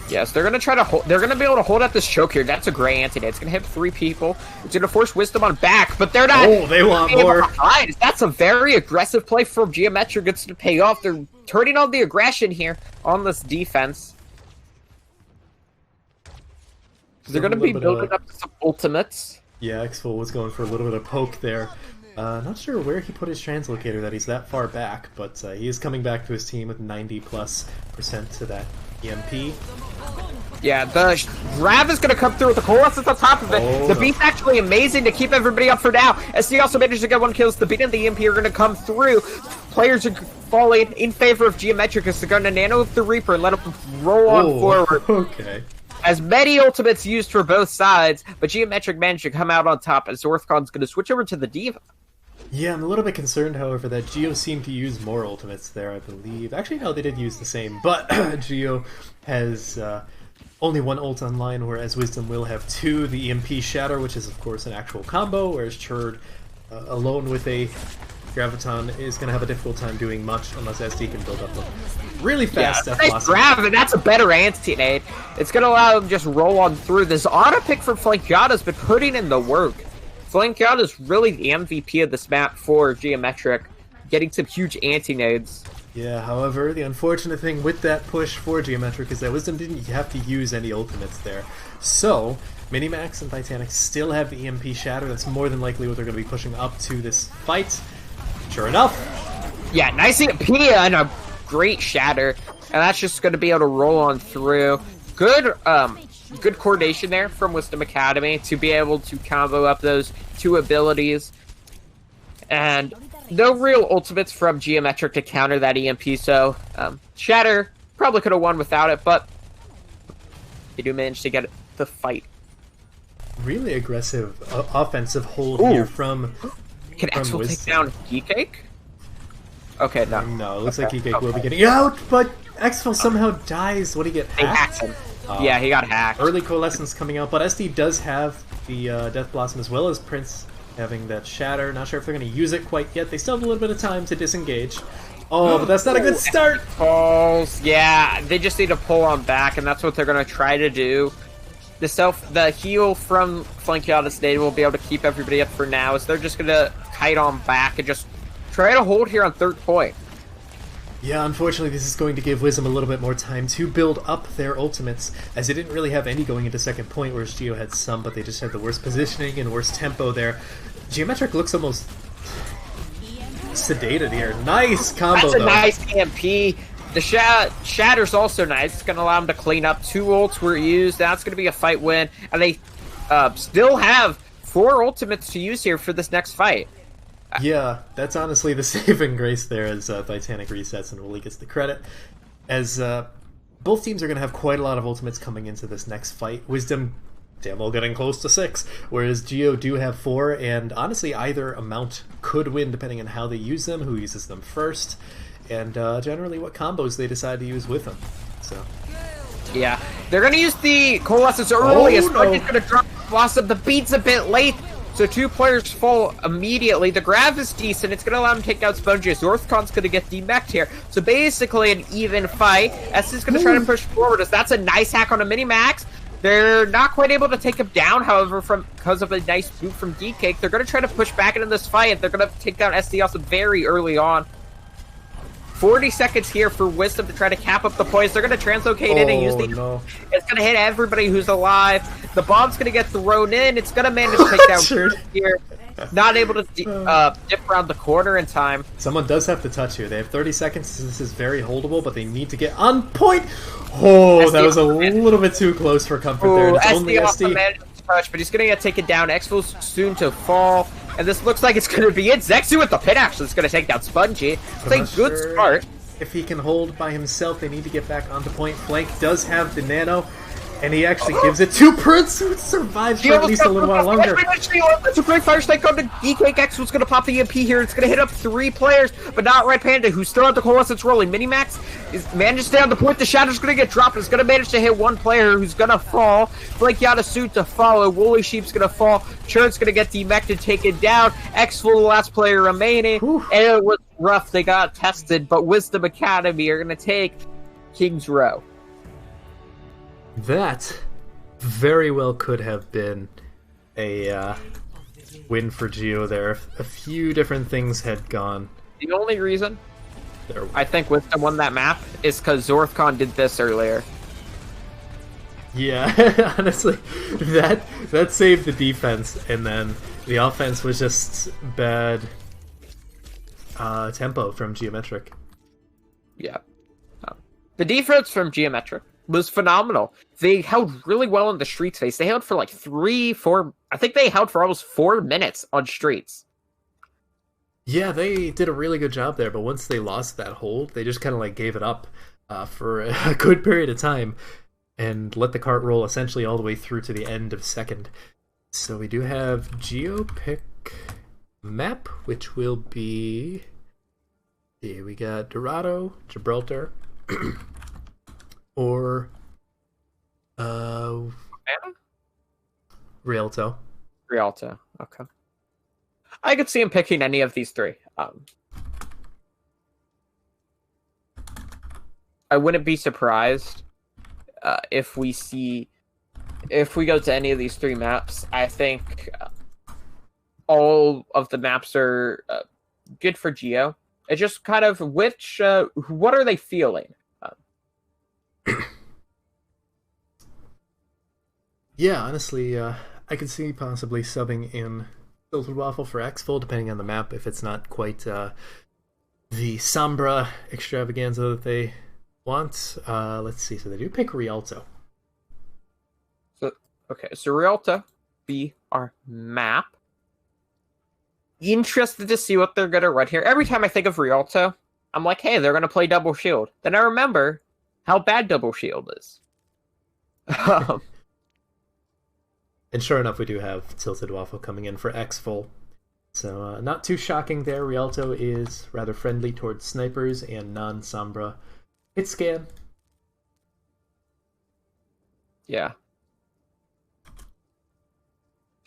Yes, they're gonna try to hold. They're gonna be able to hold out this choke here. That's a great anti-nade. It's gonna hit 3 people. It's gonna force Wisdom on back, but they're not. Oh, they want more. That's a very aggressive play from Geometric. It's to pay off. They're turning on the aggression here on this defense. They're gonna be building up some ultimates. Yeah, X-Fool was going for a little bit of poke there. Not sure where he put his translocator that he's that far back, but he is coming back to his team with 90+% to that EMP. Yeah, the Rav is going to come through with the Coalescence on top of it. The Beat's actually amazing to keep everybody up for now. SD also managed to get 1 kill. The Beat and the EMP are going to come through. Players are falling in favor of Geometric as they're going to nano with the Reaper and let him roll on forward. Okay. As many ultimates used for both sides, but Geometric managed to come out on top as Orthcon's going to switch over to the Diva. Yeah, I'm a little bit concerned, however, that Geo seemed to use more ultimates there, I believe. Actually, no, they did use the same, but Geo has only 1 ult online, whereas Wisdom will have 2. The EMP Shatter, which is, of course, an actual combo, whereas Churd, alone with a Graviton, is going to have a difficult time doing much unless SD can build up a really fast Death Blossom. Grav, that's a better anti-nade. It's going to allow them to just roll on through. This auto pick from Flankiata's been putting in the work. Flankiata is really the MVP of this map for Geometric, getting some huge anti-nades. Yeah, however, the unfortunate thing with that push for Geometric is that Wisdom didn't have to use any ultimates there. So, Minimax and Titanic still have the EMP Shatter. That's more than likely what they're going to be pushing up to this fight. Sure enough. Yeah, nice EMP and a great Shatter. And that's just going to be able to roll on through. Good coordination there from Wisdom Academy to be able to combo up those 2 abilities. And no real ultimates from Geometric to counter that EMP, so Shatter probably could have won without it, but they do manage to get the fight. Really aggressive offensive hold here from Can X-Fool take down Geekcake? Okay, no. No, it looks like Geekcake will be getting out, but X-Fool somehow dies. What, he get hacked? They hacked him. Yeah, he got hacked. Early Coalescence coming out, but SD does have the Death Blossom as well as Prince having that shatter. Not sure if they're going to use it quite yet. They still have a little bit of time to disengage. Oh, but that's not a good start! Pulls, yeah, they just need to pull on back, and that's what they're going to try to do. The heal from Flankeada's Native will be able to keep everybody up for now, so they're just going to kite on back and just try to hold here on third point. Yeah, unfortunately this is going to give Wisdom a little bit more time to build up their ultimates, as they didn't really have any going into second point, whereas Geo had some, but they just had the worst positioning and worst tempo there. Geometric looks almost sedated here. Nice combo, That's a though. nice EMP. The Shatter's also nice. It's going to allow them to clean up. 2 ults were used. That's going to be a fight win. And they still have 4 ultimates to use here for this next fight. Yeah, that's honestly the saving grace there as Titanic resets and Wooly gets the credit. As both teams are going to have quite a lot of ultimates coming into this next fight. Wisdom, damn well getting close to 6, whereas Geo do have 4, and honestly either amount could win depending on how they use them, who uses them first, and generally what combos they decide to use with them. So yeah, they're going to use the Coalescence early, as Spongy's going to drop Blossom. The beat's a bit late, so 2 players fall immediately. The grab is decent. It's going to allow him to take out Spongy. Zorthcon's going to get demeched here. So basically an even fight. S is going to try to push forward, as that's a nice hack on a mini-max. They're not quite able to take him down, however, because of a nice boot from D-Cake. They're going to try to push back into this fight. They're going to take down SD also very early on. 40 seconds here for Wisdom to try to cap up the poise. They're going to translocate in and use the... No. It's going to hit everybody who's alive. The bomb's going to get thrown in. It's going to manage to take down Sure. here. Not able to dip around the corner in time. Someone does have to touch here. They have 30 seconds. This is very holdable, but they need to get on point. Oh, SD that was a little bit too close for comfort there. It's only SD also SD. managed to touch, but he's going to get taken down. Exfo's soon to fall. And this looks like it's going to be it. Zexu with the pin actually is going to take down Spongy. It's a good start. If he can hold by himself, they need to get back onto point. Flank does have the nano, and he actually gives it to Prince, who survives for at least a little while longer. That's a great fire strike on the DK. X was going to pop the EMP here. It's going to hit up 3 players, but not Red Panda, who's still at the Coalescence rolling. Minimax manages to stay on the point. The Shadow's going to get dropped. It's going to manage to hit 1 player who's going to fall. Flankeada suit to follow. Woolly Sheep's going to fall. Church's going to get demected and taken down. X full the last player remaining. Whew. And it was rough. They got tested, but Wisdom Academy are going to take King's Row. That very well could have been a win for Geo there. A few different things had gone The only reason their way. I think Wisdom won that map is because Zorthcon did this earlier. Yeah, honestly, that saved the defense, and then the offense was just bad tempo from Geometric. Yeah. The defense from Geometric was phenomenal. They held really well in the Streets phase. They held for like 3-4... I think they held for almost 4 minutes on Streets. Yeah, they did a really good job there, but once they lost that hold, they just kind of like gave it up for a good period of time and let the cart roll essentially all the way through to the end of second. So we do have Geo pick map, which will be... Yeah, we got Dorado, Gibraltar, or Rialto. Rialto, okay. I could see him picking any of these 3. I wouldn't be surprised if we go to any of these 3 maps. I think all of the maps are good for Geo. It's just kind of what are they feeling? Yeah, honestly, I could see possibly subbing in Tilted Waffle for Xful, depending on the map, if it's not quite the Sombra extravaganza that they want. Let's see, so they do pick Rialto. So Rialto be our map. Interested to see what they're going to run here. Every time I think of Rialto, I'm like, hey, they're going to play Double Shield. Then I remember how bad Double Shield is. And sure enough, we do have Tilted Waffle coming in for Xful. So not too shocking there. Rialto is rather friendly towards snipers and non-Sombra hit scan. Yeah.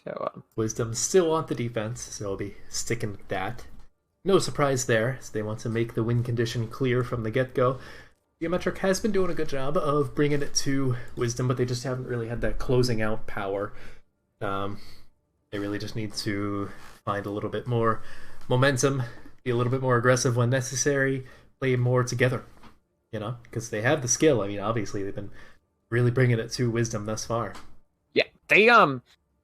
So, Wisdom still on the defense, so I'll be sticking with that. No surprise there, as they want to make the win condition clear from the get-go. Geometric has been doing a good job of bringing it to Wisdom, but they just haven't really had that closing out power. They really just need to find a little bit more momentum, be a little bit more aggressive when necessary, play more together, you know, because they have the skill. I mean, obviously they've been really bringing it to Wisdom thus far. Yeah, they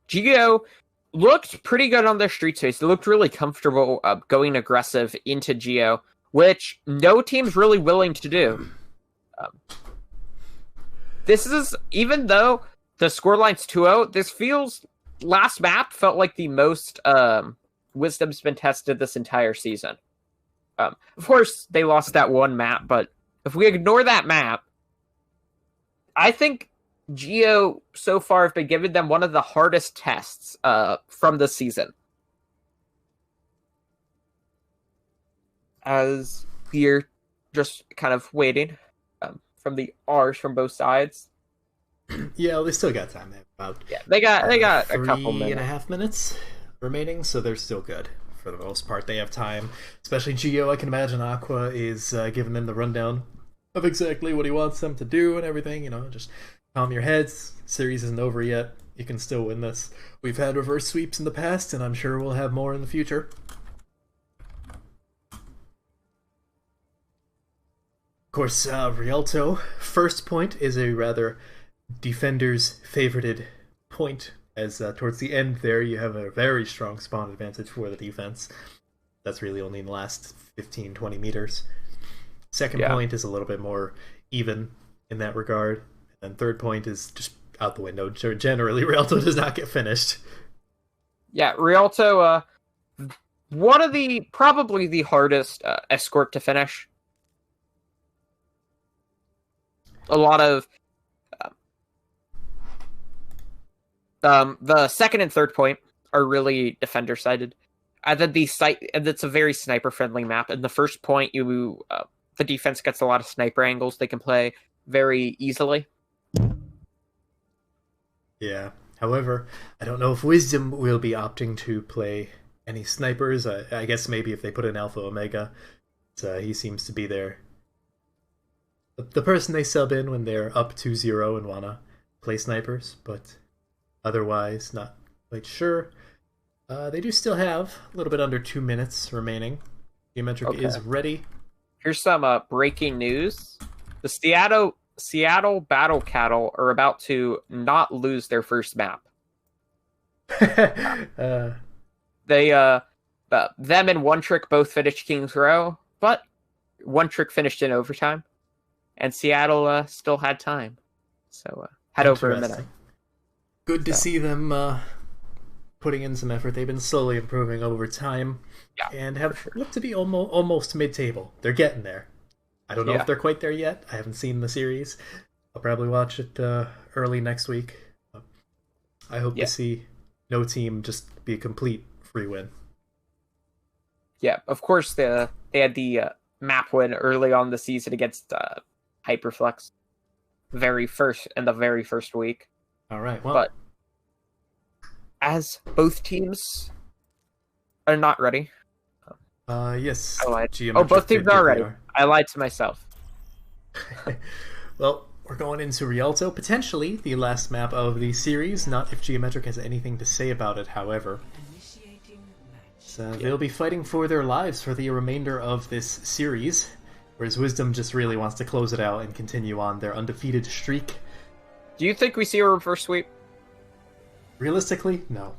Geo looked pretty good on their street space. They looked really comfortable going aggressive into Geo, which no team's really willing to do. This is, even though the scoreline's 2-0, this feels, last map felt like the most Wisdom's been tested this entire season. Of course, they lost that one map, but if we ignore that map, I think Geo so far have been giving them one of the hardest tests from the season. As we're just kind of waiting from the R's from both sides. Yeah, well, they still got time. They got a couple minutes. 3.5 minutes remaining, so they're still good for the most part. They have time, especially Geo. I can imagine Aqua is giving them the rundown of exactly what he wants them to do and everything. You know, just calm your heads. Series isn't over yet. You can still win this. We've had reverse sweeps in the past, and I'm sure we'll have more in the future. Of course, Rialto, first point is a rather defender's favorited point, as towards the end there you have a very strong spawn advantage for the defense. That's really only in the last 15-20 meters. Second point is a little bit more even in that regard. And third point is just out the window. Generally, Rialto does not get finished. Yeah, Rialto, one of probably the hardest escort to finish. A lot of the second and third point are really defender sided. And then it's a very sniper friendly map. And the first point, the defense gets a lot of sniper angles they can play very easily. Yeah. However, I don't know if Wisdom will be opting to play any snipers. I guess maybe if they put in Alpha Omega, he seems to be the person they sub in when they're up 2-0 and wanna play snipers, but otherwise not quite sure. They do still have a little bit under 2 minutes remaining. Geometric is ready. Here's some breaking news. The Seattle Battle Cattle are about to not lose their first map. They them and One Trick both finished King's Row, but One Trick finished in overtime, and Seattle still had time, so had over a minute. Good to see them putting in some effort. They've been slowly improving over time, and have looked to be almost mid-table. They're getting there. I don't know if they're quite there yet. I haven't seen the series. I'll probably watch it early next week. I hope to see no team just be a complete free win. Yeah, of course they had the map win early on the season against Hyperflex, the very first week. All right, well, but as both teams are not ready. Yes. Both teams are ready. I lied to myself. Well, we're going into Rialto, potentially the last map of the series. Not if Geometric has anything to say about it, however. So they'll be fighting for their lives for the remainder of this series, whereas Wisdom just really wants to close it out and continue on their undefeated streak. Do you think we see a reverse sweep? Realistically, no.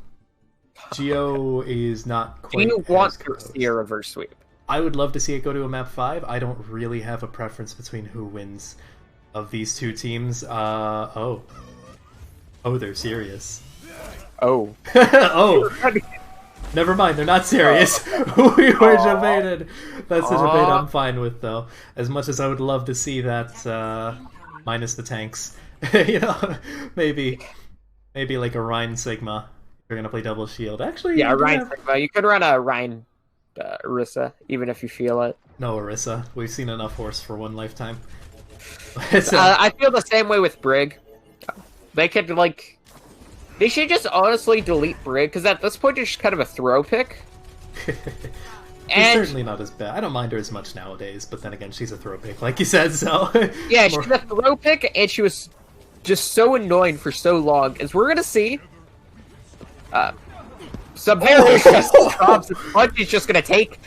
Geo is not quite. Do you want to see a reverse sweep? I would love to see it go to a map 5. I don't really have a preference between who wins of these two teams. Oh, they're serious. Oh. Never mind, they're not serious. We were debated. That's a debate I'm fine with, though. As much as I would love to see that, minus the tanks. You know, maybe like a Rhine Sigma. You're gonna play double shield. Actually, yeah, Rhine Sigma. You could run a Rhine Orisa, even if you feel it. No Orisa. We've seen enough horse for one lifetime. I feel the same way with Brig. They could They should just honestly delete Brig, because at this point it's just kind of a throw pick. She's certainly not as bad. I don't mind her as much nowadays, but then again, she's a throw pick, like you said, so... Yeah, she's a throw pick, and she was just so annoying for so long, as we're gonna see... some very stressful drops, and Spongy's just gonna take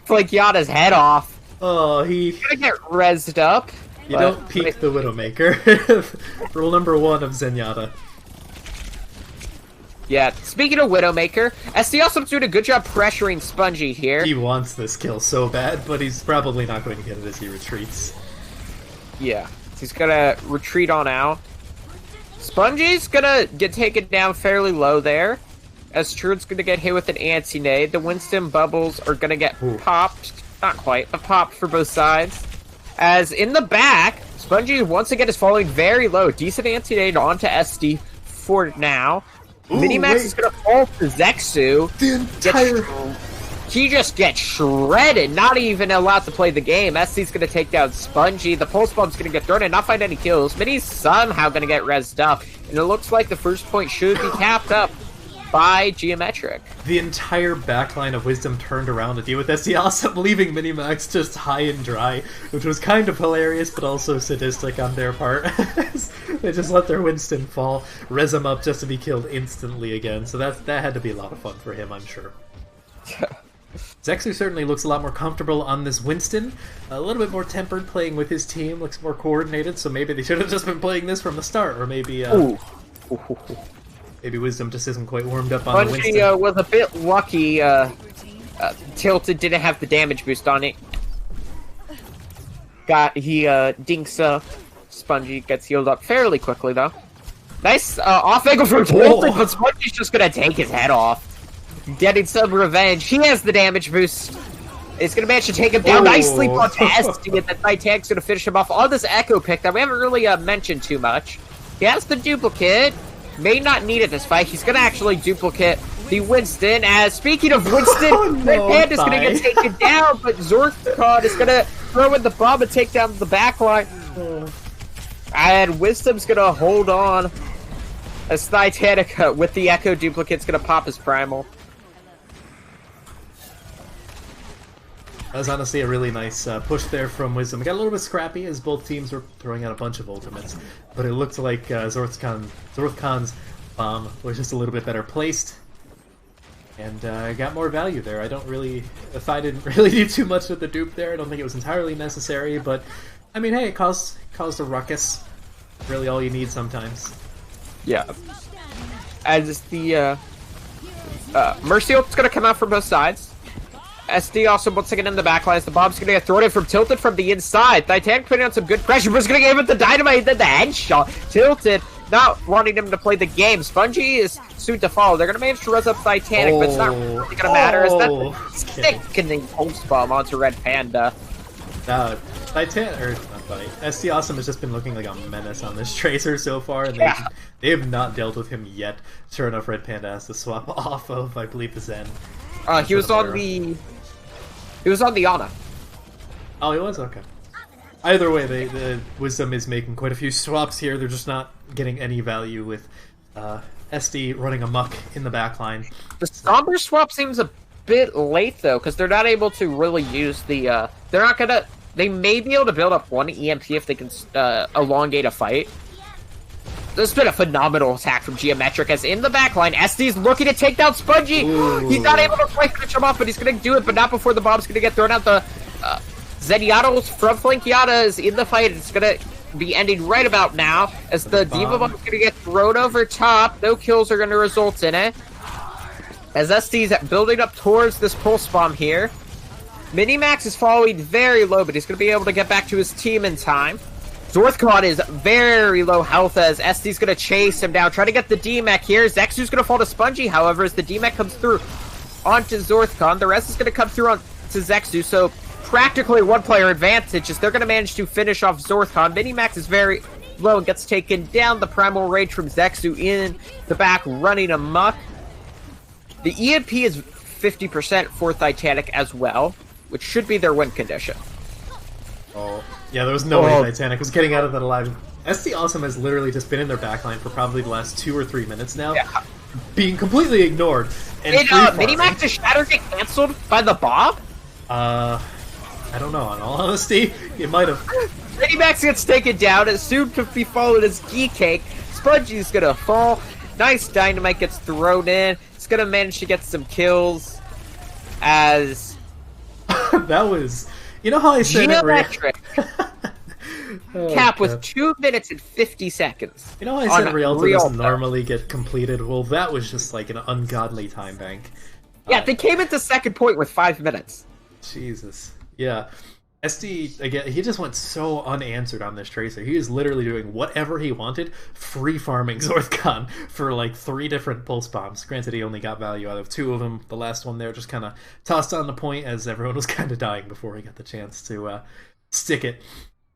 Flankiata's head off. Oh, He's gonna get rezzed up. You don't peek the Widowmaker. Rule number 1 of Zenyatta. Yeah, speaking of Widowmaker, SD also doing a good job pressuring Spongy here. He wants this kill so bad, but he's probably not going to get it as he retreats. Yeah, he's gonna retreat on out. Spongy's gonna get taken down fairly low there, as Trude's gonna get hit with an anti-nade. The Winston bubbles are gonna get popped. Not quite, but popped for both sides. As in the back, Spongy once again is falling very low. Decent anti-nade onto SD for now. Minimax is gonna fall to Zexu. He just gets shredded, not even allowed to play the game. SC's gonna take down Spongy. The pulse bomb's gonna get thrown and not find any kills. Mini's somehow gonna get rezzed up. And it looks like the first point should be capped up by Geometric. The entire backline of Wisdom turned around to deal with SD Awesome, leaving Minimax just high and dry, which was kind of hilarious, but also sadistic on their part. They just let their Winston fall, res him up just to be killed instantly again, so that had to be a lot of fun for him, I'm sure. Zexu certainly looks a lot more comfortable on this Winston, a little bit more tempered playing with his team, looks more coordinated, so maybe they should have just been playing this from the start, or maybe... Maybe Wisdom just isn't quite warmed up on the Winston. Spongy was a bit lucky. Tilted didn't have the damage boost on it. He dinks Spongy, gets healed up fairly quickly though. Nice off angle from Tilted, but Spongy's just gonna take his head off. Getting some revenge. He has the damage boost. It's gonna manage to take him down nicely, but testing it. The Titanic's gonna finish him off on this Echo pick that we haven't really mentioned too much. He has the duplicate. May not need it this fight. He's gonna actually duplicate the Winston. As speaking of Winston, Red Panda is gonna get taken down, but Zorthcon is gonna throw in the bomb and take down the backline. And Wisdom's gonna hold on as Titanic with the Echo duplicate's gonna pop his primal. That was honestly a really nice push there from Wisdom. It got a little bit scrappy as both teams were throwing out a bunch of ultimates, but it looked like Zorthcon's bomb was just a little bit better placed, and got more value there. I didn't really do too much with the dupe there. I don't think it was entirely necessary, but I mean, hey, it caused a ruckus. Really, all you need sometimes. Yeah. As the Mercy ult's gonna come out from both sides. SD also once again in the backline as the bomb's gonna get thrown in from Tilted from the inside. Titanic putting on some good pressure, but it's gonna give it the dynamite and then the headshot. Tilted not wanting him to play the game. Spongy is soon to follow. They're gonna manage to res up Titanic, but it's not really gonna matter as that's sickening pulse bomb onto Red Panda. SD Awesome has just been looking like a menace on this Tracer so far, and they have not dealt with him yet. Sure enough, Red Panda has to swap off of, I believe, the Zen. He was on the Ana. Oh, he was? Okay. Either way, the Wisdom is making quite a few swaps here. They're just not getting any value with SD running amok in the backline. The Somber swap seems a bit late, though, because they're not able to really use the... They may be able to build up one EMP if they can elongate a fight. This has been a phenomenal attack from Geometric, as in the backline, SD's looking to take down Spongy! Ooh. He's not able to quite finish him off, but he's going to do it, but not before the bomb's going to get thrown out. The Zenyatta's from Flankiata is in the fight. It's going to be ending right about now, as the D.Va bomb is going to get thrown over top. No kills are going to result in it. As SD's building up towards this pulse bomb here. Minimax is following very low, but he's going to be able to get back to his team in time. Zorthcon is very low health as SD's going to chase him down, try to get the D-Mech here. Zexu's going to fall to Spongy, however, as the D-Mech comes through onto Zorthcon. The rest is going to come through onto Zexu, so practically one-player advantage as they're going to manage to finish off Zorthcon. Minimax is very low and gets taken down. The Primal Rage from Zexu in the back running amok. The EMP is 50% for Titanic as well, which should be their win condition. Oh, yeah, there was no way Titanic was getting out of that alive. SD Awesome has literally just been in their backline for probably the last 2 or 3 minutes now, Yeah. being completely ignored. And Did Minimax's Shatter get canceled by the Bob? I don't know, in all honesty, it might have. Minimax gets taken down, it's soon to be followed as Geek Cake. Spongy's gonna fall. Nice dynamite gets thrown in. It's gonna manage to get some kills as That was... You know how I said Geometric Oh, cap with God. 2 minutes and 50 seconds. You know how I said on Rialto real doesn't time. normally get completed? Well, that was just like an ungodly time bank. Yeah, they came into second point with 5 minutes. Jesus. Yeah. SD, again, he just went so unanswered on this Tracer. He is literally doing whatever he wanted, free farming Zorthcon for like 3 different pulse bombs. Granted, he only got value out of 2 of them. The last one there just kind of tossed on the point as everyone was kind of dying before he got the chance to stick it.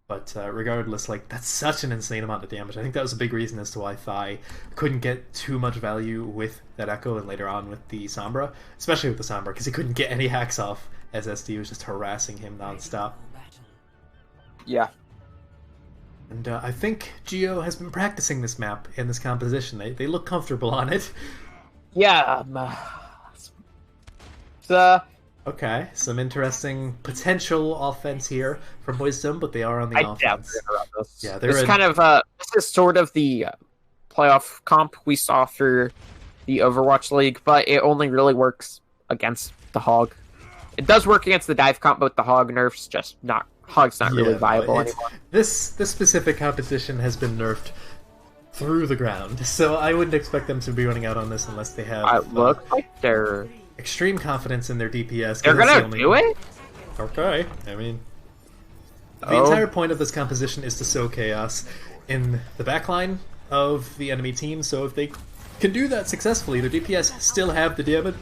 But regardless, like, that's such an insane amount of damage. I think that was a big reason as to why Thai couldn't get too much value with that Echo and later on with the Sombra, especially with the Sombra, because he couldn't get any hacks off as SD was just harassing him nonstop. Yeah. And I think Geo has been practicing this map and this composition. They look comfortable on it. Yeah. Okay, some interesting potential offense here from Wisdom, but they are on the offense. Doubt they're around this. Yeah, they're It's in... kind of this is sort of the playoff comp we saw for the Overwatch League, but it only really works against the Hog. It does work against the dive comp, but the Hog nerf's just not. Hog's not really viable anymore. This specific competition has been nerfed through the ground, so I wouldn't expect them to be running out on this unless they have. It looks like they're extreme confidence in their DPS. They're gonna do it? Okay, I mean... The entire point of this composition is to sow chaos in the backline of the enemy team, so if they can do that successfully, their DPS still have the damage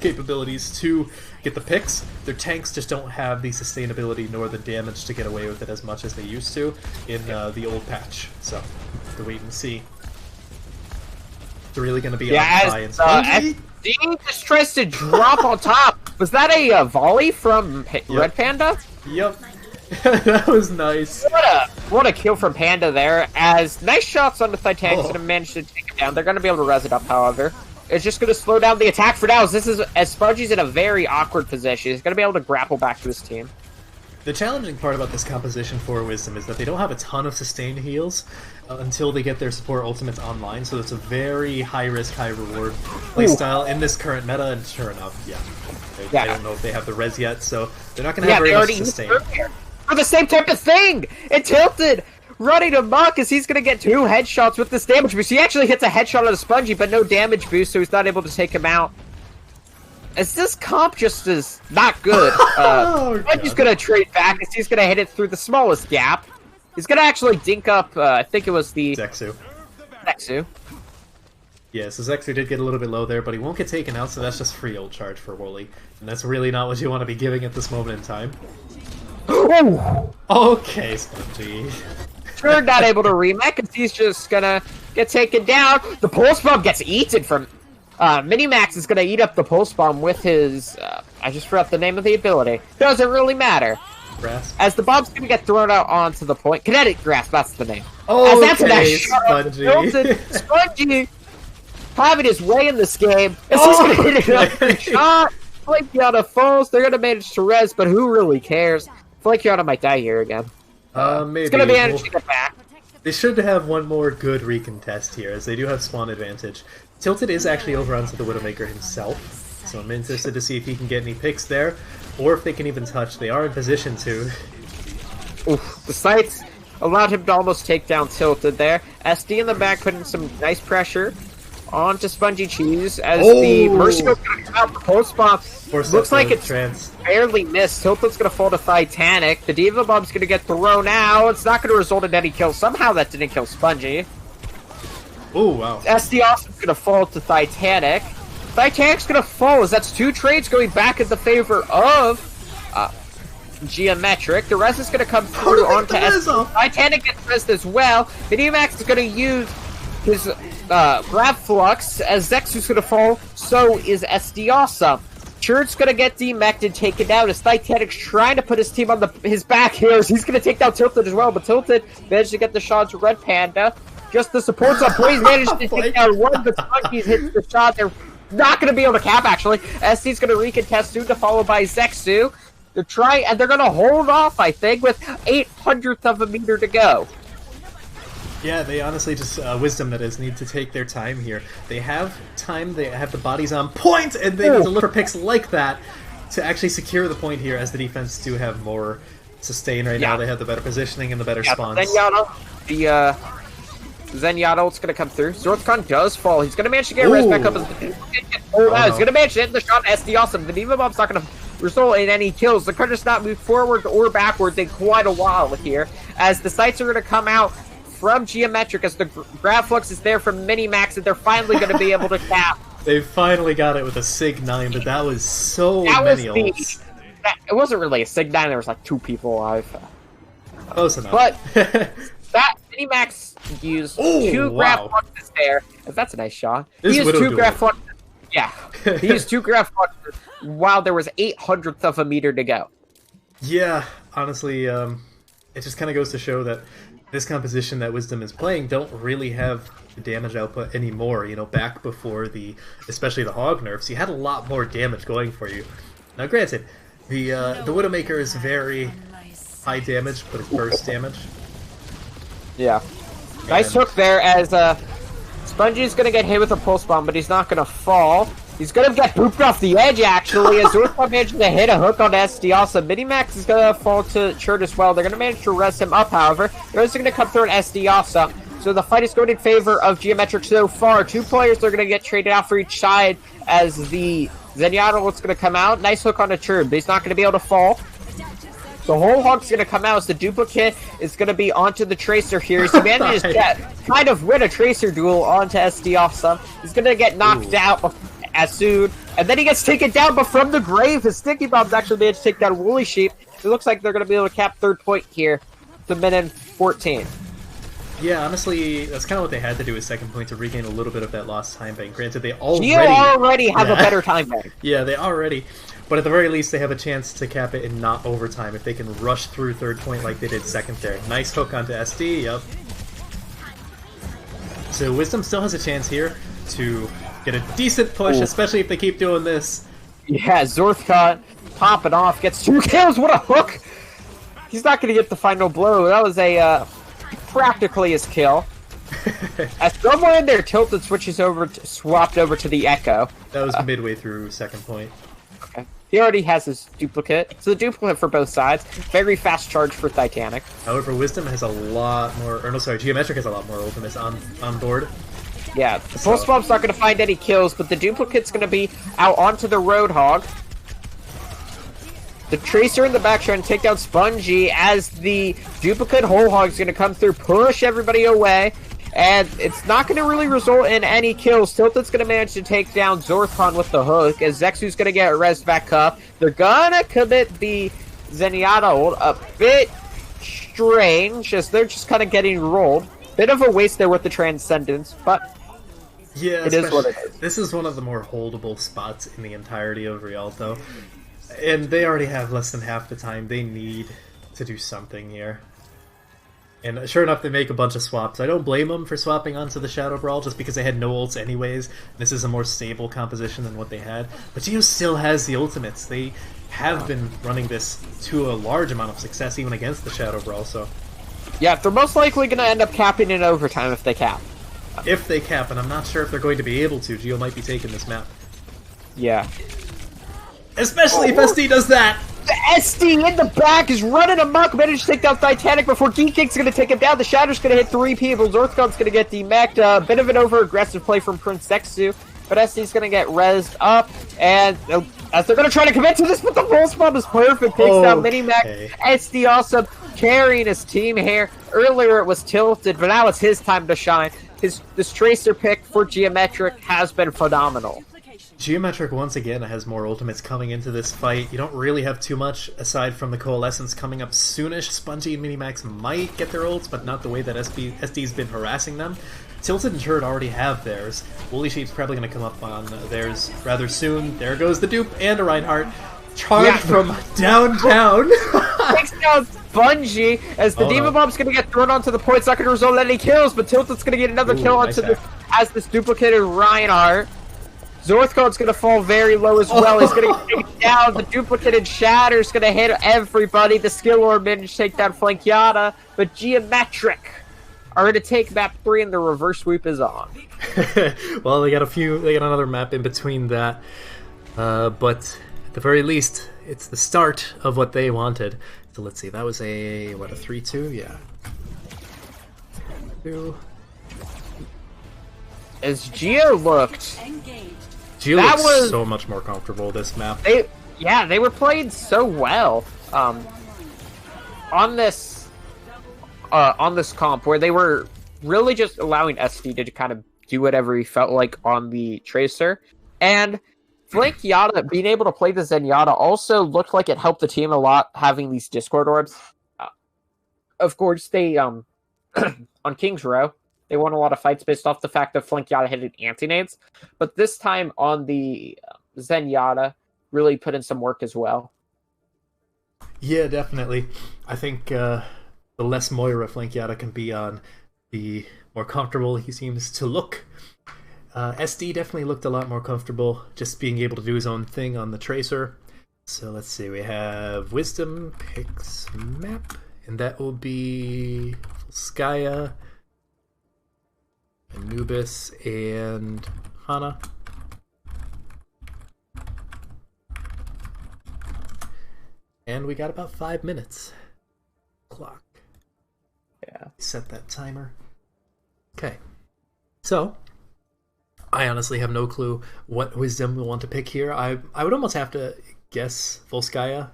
capabilities to get the picks. Their tanks just don't have the sustainability nor the damage to get away with it as much as they used to in the old patch. So, to wait and see. They're really going to be on Thai and Spongy. SD just tries to drop on top. Was that a volley from Red Panda? Yep. That was nice. What a kill from Panda there. As nice shots on the Titanic's going to manage to take it down. They're going to be able to res it up, however. It's just going to slow down the attack for now. As Spongy's in a very awkward position. He's going to be able to grapple back to his team. The challenging part about this composition for Wisdom is that they don't have a ton of sustained heals until they get their support ultimates online, so it's a very high-risk, high-reward playstyle in this current meta, and sure enough, I don't know if they have the res yet, so they're not going to have very much sustain. For the same type of thing! It tilted! Running amok as he's going to get 2 headshots with this damage boost. He actually hits a headshot on the Spongy, but no damage boost, so he's not able to take him out. As this comp just is not good. Spongy's going to trade back as he's going to hit it through the smallest gap. He's going to actually dink up, I think it was the... Zexu. Yeah, so Zexu did get a little bit low there, but he won't get taken out, so that's just free ult charge for Wooly. And that's really not what you want to be giving at this moment in time. Okay, Spongy. Turd not able to remake, and he's just gonna get taken down. The pulse bomb gets eaten from... Minimax is gonna eat up the pulse bomb with his... I just forgot the name of the ability. Doesn't really matter. Grasp. As the bomb's gonna get thrown out onto the point. Kinetic Grasp, that's the name. Oh, that's a nice Spongy. Spongy having his way in this game. As he's gonna hit another shot. Flakiana falls. They're gonna manage to res, but who really cares? Flakiana might die here again. Maybe. It's gonna be managed to get back. They should have one more good recontest here, as they do have spawn advantage. Tilted is actually over onto the Widowmaker himself, so I'm interested to see if he can get any picks there, or if they can even touch. They are in position to. Oof, the sights allowed him to almost take down Tilted there. SD in the back putting some nice pressure onto Spongy Cheese as the Mercy goes gonna come out the post bomb. Looks like it's barely missed. Tilted's gonna fall to Titanic. The Diva Bomb's gonna get thrown out. It's not gonna result in any kills. Somehow that didn't kill Spongy. Oh, wow. SD Awesome's gonna fall to Titanic. Titanic's gonna fall as that's 2 trades going back in the favor of Geometric. The rest is gonna come through onto SD. Titanic gets rezzed as well. The Emax is gonna use his Grab Flux as Zexu's gonna fall. So is SD Awesome. Church's gonna get demeched and taken down as Titanic's trying to put his team on his back here. He's gonna take down Tilted as well, but Tilted managed to get the shot to Red Panda. Just the supports up. Blaze managed to take down one, but Spunky's hits the shot. They're not gonna be able to cap, actually. SD's gonna recontest soon, to follow by Zexu. They're trying, and they're gonna hold off, I think, with 800th of a meter to go. Yeah, they honestly just, Wisdom that is, need to take their time here. They have time, they have the bodies on point, and they deliver picks like that to actually secure the point here, as the defense do have more sustain right now. They have the better positioning and the better spawns. Zenyatta ult's gonna come through. Zorthcon does fall. He's gonna manage to get res back up. He's gonna manage to hit the shot. SD awesome. The Diva Bomb's not gonna result in any kills. The card does not move forward or backwards in quite a while here, as the sights are gonna come out from Geometric, as the grab flux is there from Minimax, and they're finally going to be able to cap. They finally got it with a Sig 9, but that was so many ults. It wasn't really a Sig 9, there was like 2 people alive. Close enough. But that Minimax used 2 grab fluxes there. That's a nice shot. He used 2 grab fluxes. Yeah. He used 2 grab fluxes while there was 800th of a meter to go. Yeah, honestly, it just kind of goes to show that this composition that Wisdom is playing don't really have the damage output anymore. You know, back before especially the Hog nerfs, you had a lot more damage going for you. Now, granted, the Widowmaker is very high damage, but it's burst damage. Yeah. Nice hook there, as Spongy's gonna get hit with a pulse bomb, but he's not gonna fall. He's gonna get pooped off the edge, actually, as Zorthcon managed to hit a hook on SD. Also, Minimax is gonna fall to Chert as well. They're gonna manage to rest him up, however. They're also gonna come through an SD also. So the fight is going in favor of Geometric so far. 2 players are gonna get traded out for each side, as the Zenyatta is gonna come out. Nice hook on a Chert, but he's not gonna be able to fall. The whole Hog's gonna come out, as the duplicate is gonna be onto the Tracer here. So he manages to kind of win a Tracer duel onto SD Awesome. He's gonna get knocked out as soon, and then he gets taken down, but from the grave, his Sticky Bombs actually managed to take down Woolly Sheep. It looks like they're going to be able to cap 3rd point here to minute 14. Yeah, honestly, that's kind of what they had to do with 2nd point to regain a little bit of that lost time bank. Granted, they already have a better time bank. Yeah, they already. But at the very least, they have a chance to cap it in not overtime if they can rush through 3rd point like they did 2nd there. Nice hook onto SD, yep. So Wisdom still has a chance here to get a decent push, especially if they keep doing this. Yeah, Zorthcon popping off, gets 2 kills, what a hook! He's not going to get the final blow. That was a, practically his kill. As somewhere in there, Tilted swapped over to the Echo. That was midway through 2nd point. Okay. He already has his duplicate. So the duplicate for both sides. Very fast charge for Titanic. However, Wisdom has a lot more, or no, sorry, Geometric has a lot more ultimates on board. Yeah, the Pulse Bomb's not going to find any kills, but the duplicate's going to be out onto the Roadhog. The Tracer in the back trying to take down Spongy, as the duplicate Whole Hog's going to come through, push everybody away, and it's not going to really result in any kills. Tilted's going to manage to take down Zorthcon with the hook, as Zexu's going to get res back up. They're going to commit the Zenyatta ult. A bit strange, as they're just kind of getting rolled. Bit of a waste there with the Transcendence, but yeah, it is what it is. This is one of the more holdable spots in the entirety of Rialto. And they already have less than half the time. They need to do something here. And sure enough, they make a bunch of swaps. I don't blame them for swapping onto the Shadow Brawl, just because they had no ults anyways. This is a more stable composition than what they had. But Geo still has the ultimates. They have been running this to a large amount of success, even against the Shadow Brawl, so... Yeah, they're most likely going to end up capping in overtime if they cap. If they cap, and I'm not sure if they're going to be able to. Geo might be taking this map. Yeah. Especially if SD does that! The SD in the back is running amok, managed to take down Titanic before Geeking's going to take him down. The Shatter's going to hit 3 people. Zorthcon's going to get demeched. A bit of an over-aggressive play from Prince Sexu, but SD's going to get rezzed up, and as they're going to try to commit to this, but the Pulse Bomb is perfect. Takes down Minimax. SD also carrying his team here. Earlier it was Tilted, but now it's his time to shine. This Tracer pick for Geometric has been phenomenal. Geometric once again has more ultimates coming into this fight. You don't really have too much aside from the Coalescence coming up soonish. Spongy and Minimax might get their ults, but not the way that SD's been harassing them. Tilted and Turret already have theirs. Woolly Sheep's probably going to come up on theirs rather soon. There goes the dupe and a Reinhardt. Charge from downtown. Takes down Bungie as the Demon Bomb's going to get thrown onto the point. It's not going to result in any kills, but Tilted's going to get another kill onto this as this duplicated Reinhardt. Zorthcode's going to fall very low as well. He's going to get taken down. The duplicated Shatter's going to hit everybody. The Skill Orb managed to take down Flankiata, but Geometric are going to take map 3 and the reverse sweep is on. Well, they got another map in between that, but at the very least, it's the start of what they wanted. So let's see, that was a 3-2? Yeah. 2. As Geo looked... Geo looks so much more comfortable this map. They were played so well on this comp, where they were really just allowing SD to kind of do whatever he felt like on the Tracer. And Flankiata being able to play the Zenyatta also looked like it helped the team a lot, having these Discord orbs. Of course, they on King's Row, they won a lot of fights based off the fact that Flankiata hit anti-nades, but this time on the Zenyatta really put in some work as well. Yeah, definitely. I think the less Moira Flankiata can be on, the more comfortable he seems to look. SD definitely looked a lot more comfortable just being able to do his own thing on the Tracer. So let's see, we have Wisdom picks map, and that will be Volskaya, Anubis, and Hana. And we got about 5 minutes. Clock. Yeah. Set that timer. Okay. So, I honestly have no clue what Wisdom we'll want to pick here. I would almost have to guess Volskaya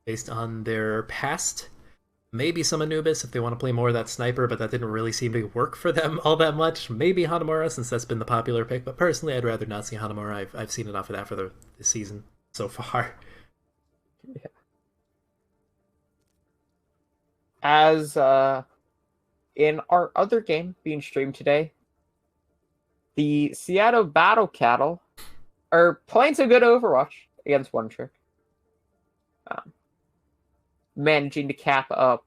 based on their past. Maybe some Anubis if they want to play more of that sniper, but that didn't really seem to work for them all that much. Maybe Hanamura, since that's been the popular pick, but personally I'd rather not see Hanamura. I've seen enough of that for this season so far. Yeah. As in our other game being streamed today, the Seattle Battle Cattle are playing some good Overwatch against One Trick. Managing to cap up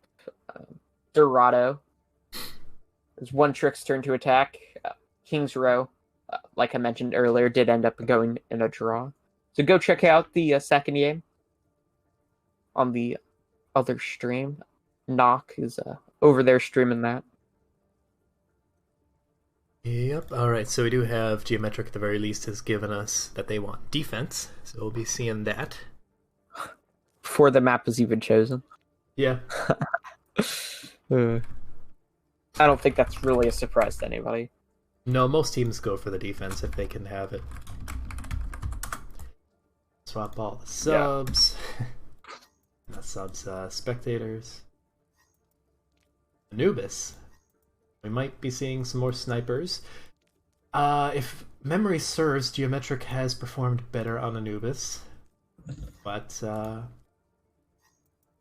Dorado. As One Trick's turn to attack. King's Row, like I mentioned earlier, did end up going in a draw. So go check out the second game on the other stream. Knock is over there streaming that. Yep, alright, so we do have Geometric at the very least has given us that they want defense, so we'll be seeing that. Before the map was even chosen. Yeah. I don't think that's really a surprise to anybody. No, most teams go for the defense if they can have it. Swap all the subs. Yeah. Not subs, spectators. Anubis. We might be seeing some more snipers. If memory serves, Geometric has performed better on Anubis. But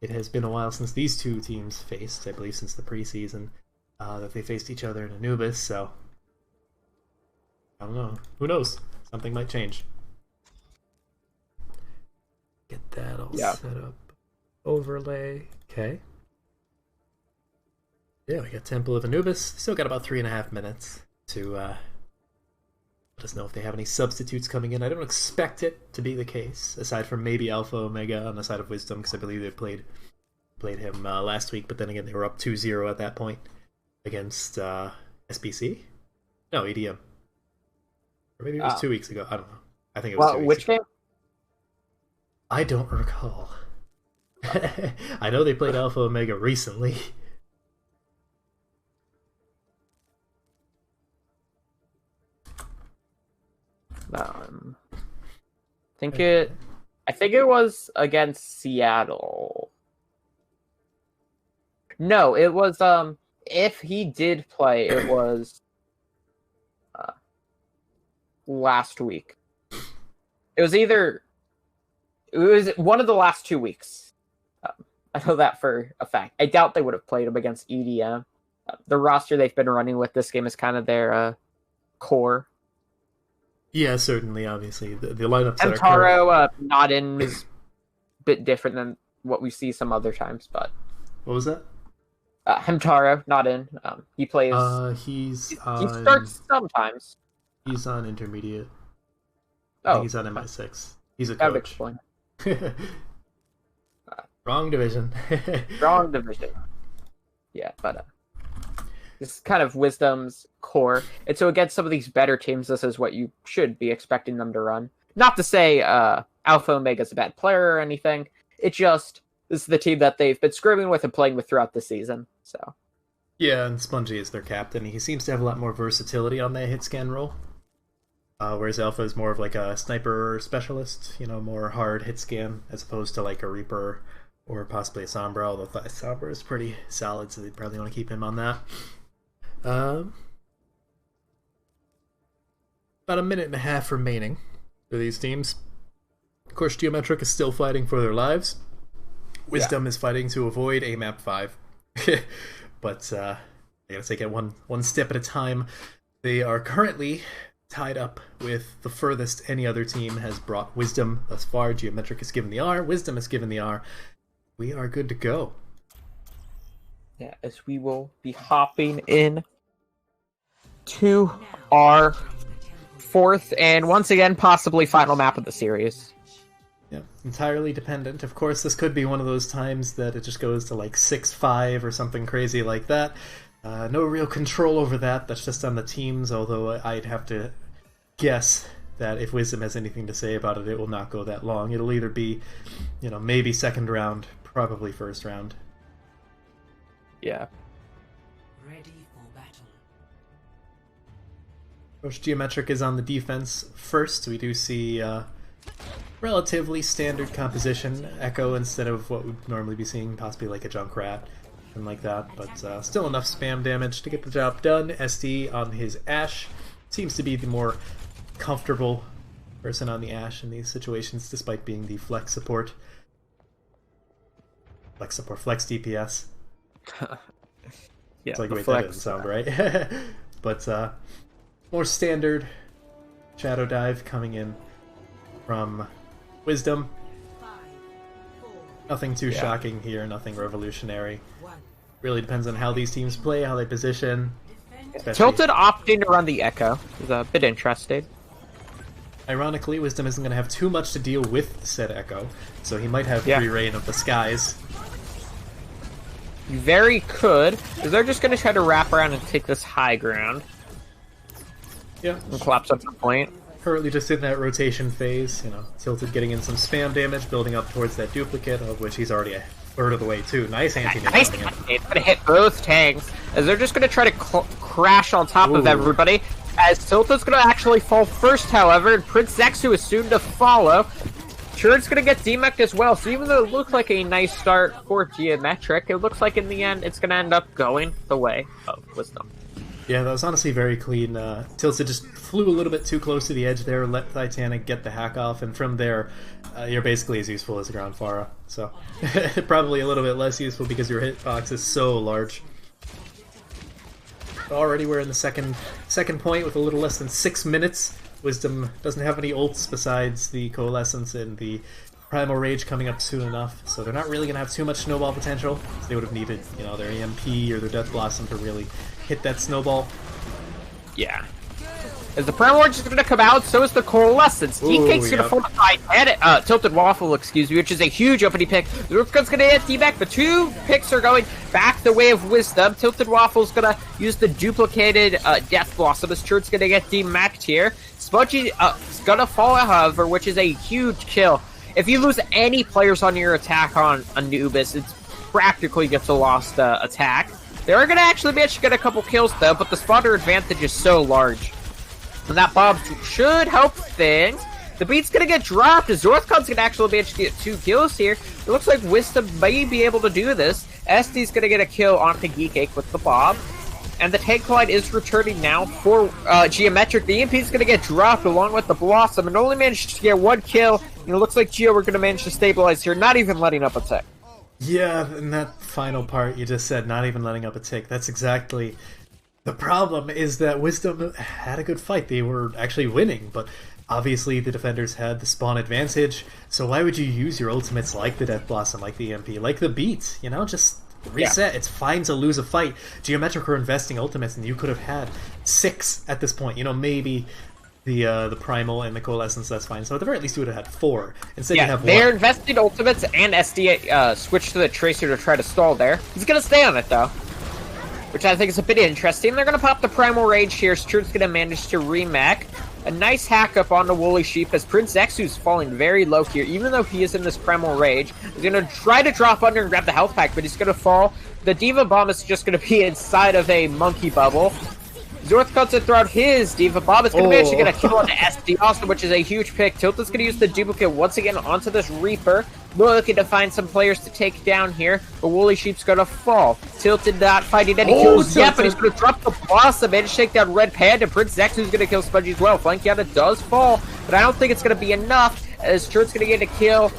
it has been a while since these two teams faced, I believe since the preseason, that they faced each other in Anubis, so I don't know. Who knows? Something might change. Get that all set up. Overlay. Okay. Yeah, we got Temple of Anubis. Still got about 3.5 minutes to let us know if they have any substitutes coming in. I don't expect it to be the case, aside from maybe Alpha Omega on the side of Wisdom, because I believe they played him last week, but then again they were up 2-0 at that point against SBC? No, EDM. Or maybe it was 2 weeks ago. I don't know. I think it was 2 weeks which ago. game? I don't recall. I know they played Alpha Omega recently. I think it was against Seattle. No, it was if he did play, it was last week. It was one of the last 2 weeks. I know that for a fact. I doubt they would have played him against EDM. the roster they've been running with this game is kind of their core. Yeah, certainly, obviously. The lineups that are Hamtaro not in is a bit different than what we see some other times, but... What was that? Hamtaro, not in. He plays... He starts sometimes. He's on intermediate. Oh. I think he's on MI6. He's a coach. Wrong division. Wrong division. Yeah, but this is kind of Wisdom's core. And so against some of these better teams, this is what you should be expecting them to run. Not to say Alpha Omega's a bad player or anything. It just, this is the team that they've been scrimming with and playing with throughout the season. So. Yeah, and Spongy is their captain. He seems to have a lot more versatility on that hit scan role. Whereas Alpha is more of like a sniper specialist, more hard hit scan, as opposed to like a Reaper or possibly a Sombra, although Sombra is pretty solid, so they'd probably want to keep him on that. About a minute and a half remaining for these teams. Of course, Geometric is still fighting for their lives. Wisdom is fighting to avoid a map 5. But they gotta take it one step at a time. They are currently tied up with the furthest any other team has brought Wisdom thus far. Geometric is given the R, Wisdom is given the R. We are good to go. Yeah, as we will be hopping in to our fourth and once again possibly final map of the series. Yeah, entirely dependent. Of course, this could be one of those times that it just goes to like 6-5 or something crazy like that. No real control over that. That's just on the teams, although I'd have to guess that if Wisdom has anything to say about it, it will not go that long. It'll either be, maybe second round, probably first round. Yeah. Ready for battle. Coach Geometric is on the defense first. We do see relatively standard composition. Echo instead of what we'd normally be seeing, possibly like a Junkrat. Like that, but still enough spam damage to get the job done. SD on his Ashe seems to be the more comfortable person on the Ashe in these situations, despite being the flex support. Flex DPS. Yeah, it's like, wait, that doesn't sound right. But more standard Shadow Dive coming in from Wisdom. Nothing too shocking here, nothing revolutionary. Really depends on how these teams play, how they position. Tilted opting to run the Echo is a bit interesting. Ironically, Wisdom isn't going to have too much to deal with said Echo, so he might have free reign of the skies. You very could, because they're just going to try to wrap around and take this high ground. Yeah. And collapse up the point. Currently just in that rotation phase, Tilted getting in some spam damage, building up towards that duplicate, of which he's already a third of the way too. Nice anti-nade. Nice anti-nade. It's gonna hit both tanks, as they're just gonna try to crash on top of everybody. As Tilted's gonna actually fall first, however, and Prince Zexu is soon to follow. Chur's gonna get demeched as well, so even though it looked like a nice start for Geometric, it looks like in the end it's gonna end up going the way of Wisdom. Yeah, that was honestly very clean. Tilted just flew a little bit too close to the edge there, let Titanic get the hack off, and from there, you're basically as useful as a ground Pharah. So, probably a little bit less useful because your hitbox is so large. Already we're in the second point with a little less than 6 minutes. Wisdom doesn't have any ults besides the Coalescence and the Primal Rage coming up soon enough, so they're not really going to have too much snowball potential. So they would have needed, their EMP or their Death Blossom to really hit that snowball. Yeah. As the Primal Rage is going to come out, so is the Coalescence. DK's going to fortify Tilted Waffle, which is a huge opening pick. Zurka's going to hit D-back. The two picks are going back the way of Wisdom. Tilted Waffle's going to use the duplicated Death Blossom. As Church's going to get D-macked here. Smudgy is going to fall, however, which is a huge kill. If you lose any players on your attack on Anubis, it's practically gets a lost attack. They are going to actually manage to get a couple kills, though, but the spotter advantage is so large. And that bomb should help things. The beat's going to get dropped, as Zorthcon's going to actually manage to get 2 kills here. It looks like Wisdom may be able to do this. SD's going to get a kill onto Geekake with the bomb. And the tank line is returning now for Geometric. The EMP is going to get dropped along with the Blossom and only managed to get 1 kill. And it looks like Geo we're going to manage to stabilize here, not even letting up a tick. Yeah, and that final part you just said, not even letting up a tick, that's exactly... The problem is that Wisdom had a good fight. They were actually winning, but obviously the defenders had the spawn advantage, so why would you use your ultimates like the Death Blossom, like the EMP, like the Beat? You know, just reset. Yeah. It's fine to lose a fight. Geometric were investing ultimates, and you could have had 6 at this point. You know, maybe the Primal and the Coalescence, that's fine. So at the very least you would have had 4. Instead you have 1. They're invested ultimates, and SD switched to the Tracer to try to stall there. He's going to stay on it, though, which I think is a bit interesting. They're going to pop the Primal Rage here. Sturt's going to manage to remech. A nice hack up on the Woolly Sheep as Prince Xu's falling very low here, even though he is in this Primal Rage. He's going to try to drop under and grab the health pack, but he's going to fall. The Diva Bomb is just going to be inside of a monkey bubble. Zorth cuts it throughout his Diva Bomb. It's going to manage to get a kill on the SD Austin, which is a huge pick. Tilted's going to use the duplicate once again onto this Reaper. Looking to find some players to take down here, but Woolly Sheep's going to fall. Tilted not finding any kills yet, but he's going to drop the Blossom and shake down Red Panda. Prince Xu's going to kill Spongy as well. Flankiata does fall, but I don't think it's going to be enough, as Turt's going to get a kill.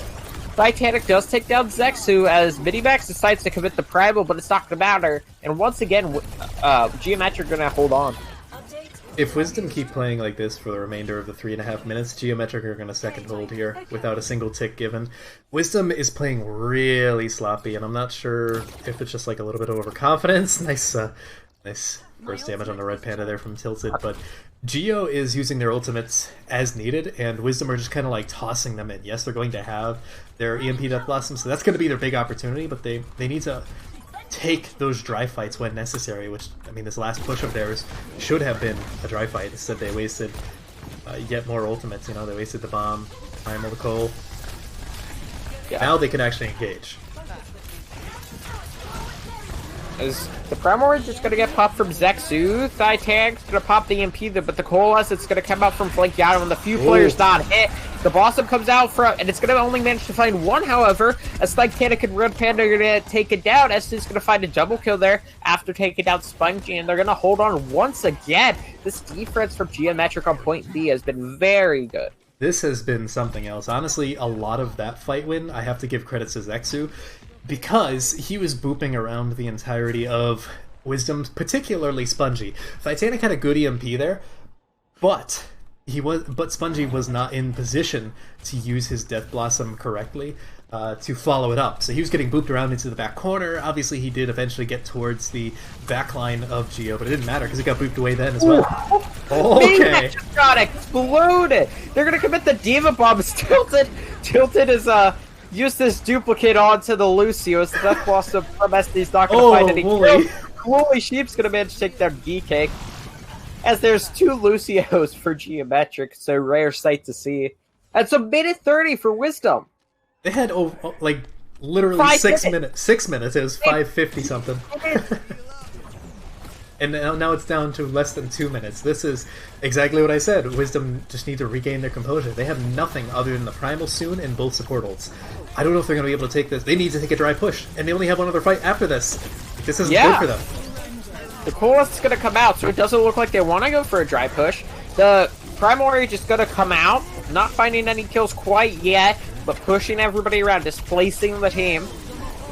Titanic does take down Xu as Minimax decides to commit the Primal, but it's not going to matter. And once again, Geometric going to hold on. If Wisdom keep playing like this for the remainder of the 3.5 minutes, Geometric are going to second hold here without a single tick given. Wisdom is playing really sloppy, and I'm not sure if it's just like a little bit of overconfidence. Nice first damage on the Red Panda there from Tilted, but Geo is using their ultimates as needed, and Wisdom are just kind of like tossing them in. Yes, they're going to have their EMP Death Blossom, so that's going to be their big opportunity, but they need to take those dry fights when necessary, which, I mean, this last push of theirs should have been a dry fight. Instead, they wasted yet more ultimates, you know, they wasted the bomb, Primal, the Coal. Yeah. Now they can actually engage. Is the Primal Rage just going to get popped from Xu? Titag's going to pop the EMP, but the Coalesce, it's going to come out from Flankiata when the few players not hit. The Blossom comes out from, and it's going to only manage to find 1, however, as Titanic and Red Panda are going to take it down. Estes going to find a double kill there after taking out Spongy, and they're going to hold on once again. This defense from Geometric on point B has been very good. This has been something else. Honestly, a lot of that fight win, I have to give credit to Xu, because he was booping around the entirety of Wisdom, particularly Spongy. Titanic had a good EMP there, but Spongy was not in position to use his Death Blossom correctly to follow it up. So he was getting booped around into the back corner. Obviously, he did eventually get towards the back line of Geo, but it didn't matter because he got booped away then as well. Okay. Just got exploded. They're going to commit the Diva Bomb. Tilted is use this duplicate onto the Lucio as the Death Blossom from SD's not going to find any kills. Woolly Sheep's going to manage to take down D-Cake. As there's 2 Lucios for Geometric, so rare sight to see. That's a minute 30 for Wisdom. They had, like, literally 6 minutes. 6 minutes. It was 5:50 something. And now it's down to less than 2 minutes. This is exactly what I said. Wisdom just need to regain their composure. They have nothing other than the Primal soon and both support ults. I don't know if they're going to be able to take this. They need to take a dry push, and they only have one other fight after this. This isn't good for them. The Coalesce is going to come out, so it doesn't look like they want to go for a dry push. The Primal Rage is going to come out, not finding any kills quite yet, but pushing everybody around, displacing the team.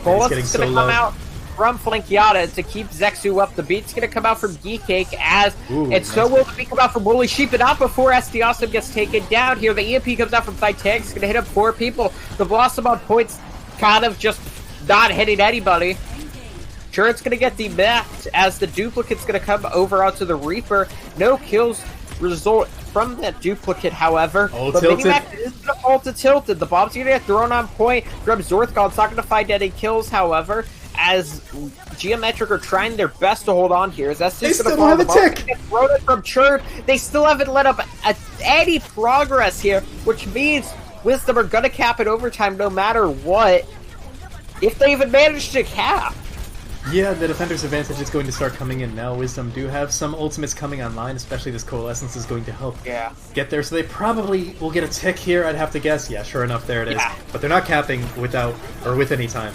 Coalesce is going to come out from Flankiata to keep Xu up. The Beat's going to come out from D-Cake as so will be come out from Woolly Sheep, but not before SD Awesome gets taken down here. The EMP comes out from Titanic. It's going to hit up 4 people. The Blossom on points kind of just not hitting anybody. Sure, it's going to get debacked as the duplicate's going to come over onto the Reaper. No kills result from that duplicate, however. But Minimax is going to fall to Tilted. The bomb's going to get thrown on point from Zorthgall. It's not going to find any kills, however, as Geometric are trying their best to hold on here. That's just going to have a tick. Thrown it from Church. They still haven't let up any progress here, which means Wisdom are going to cap it overtime no matter what, if they even manage to cap. Yeah, the defender's advantage is going to start coming in now. Wisdom do have some ultimates coming online, especially this Coalescence is going to help get there. So they probably will get a tick here, I'd have to guess. Yeah, sure enough, there it is. But they're not capping with any time.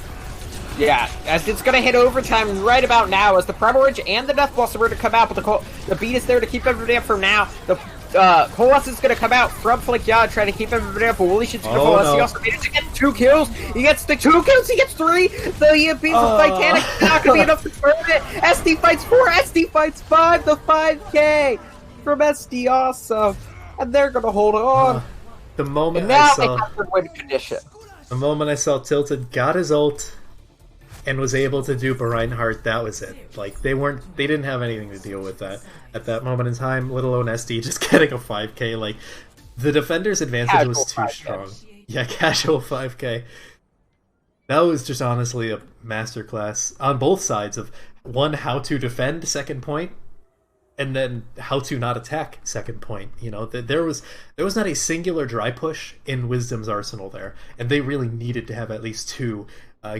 Yeah, as it's going to hit overtime right about now as the Primal Rage and the Death Blossom are to come out, but the Beat is there to keep everybody up for now. The Coalescence is gonna come out from flank Yada, trying to keep everybody up. Holy shit's gonna fall. no. He also managed to get 2 kills. He gets the 2 kills. He gets 3. The EMPs of Titanic not gonna be enough to turn it. SD fights 4. SD fights 5. The 5K from SD Awesome, and they're gonna hold on. The moment And now I they saw, have to win condition. the moment I saw Tilted got his ult and was able to dupe a Reinhardt, that was it. Like they didn't have anything to deal with that at that moment in time. Let alone SD just getting a 5K. Like the defender's advantage was too strong. Yeah, casual 5K. That was just honestly a masterclass on both sides of one, how to defend second point, and then how to not attack second point. You know, there was not a singular dry push in Wisdom's arsenal there, and they really needed to have at least 2,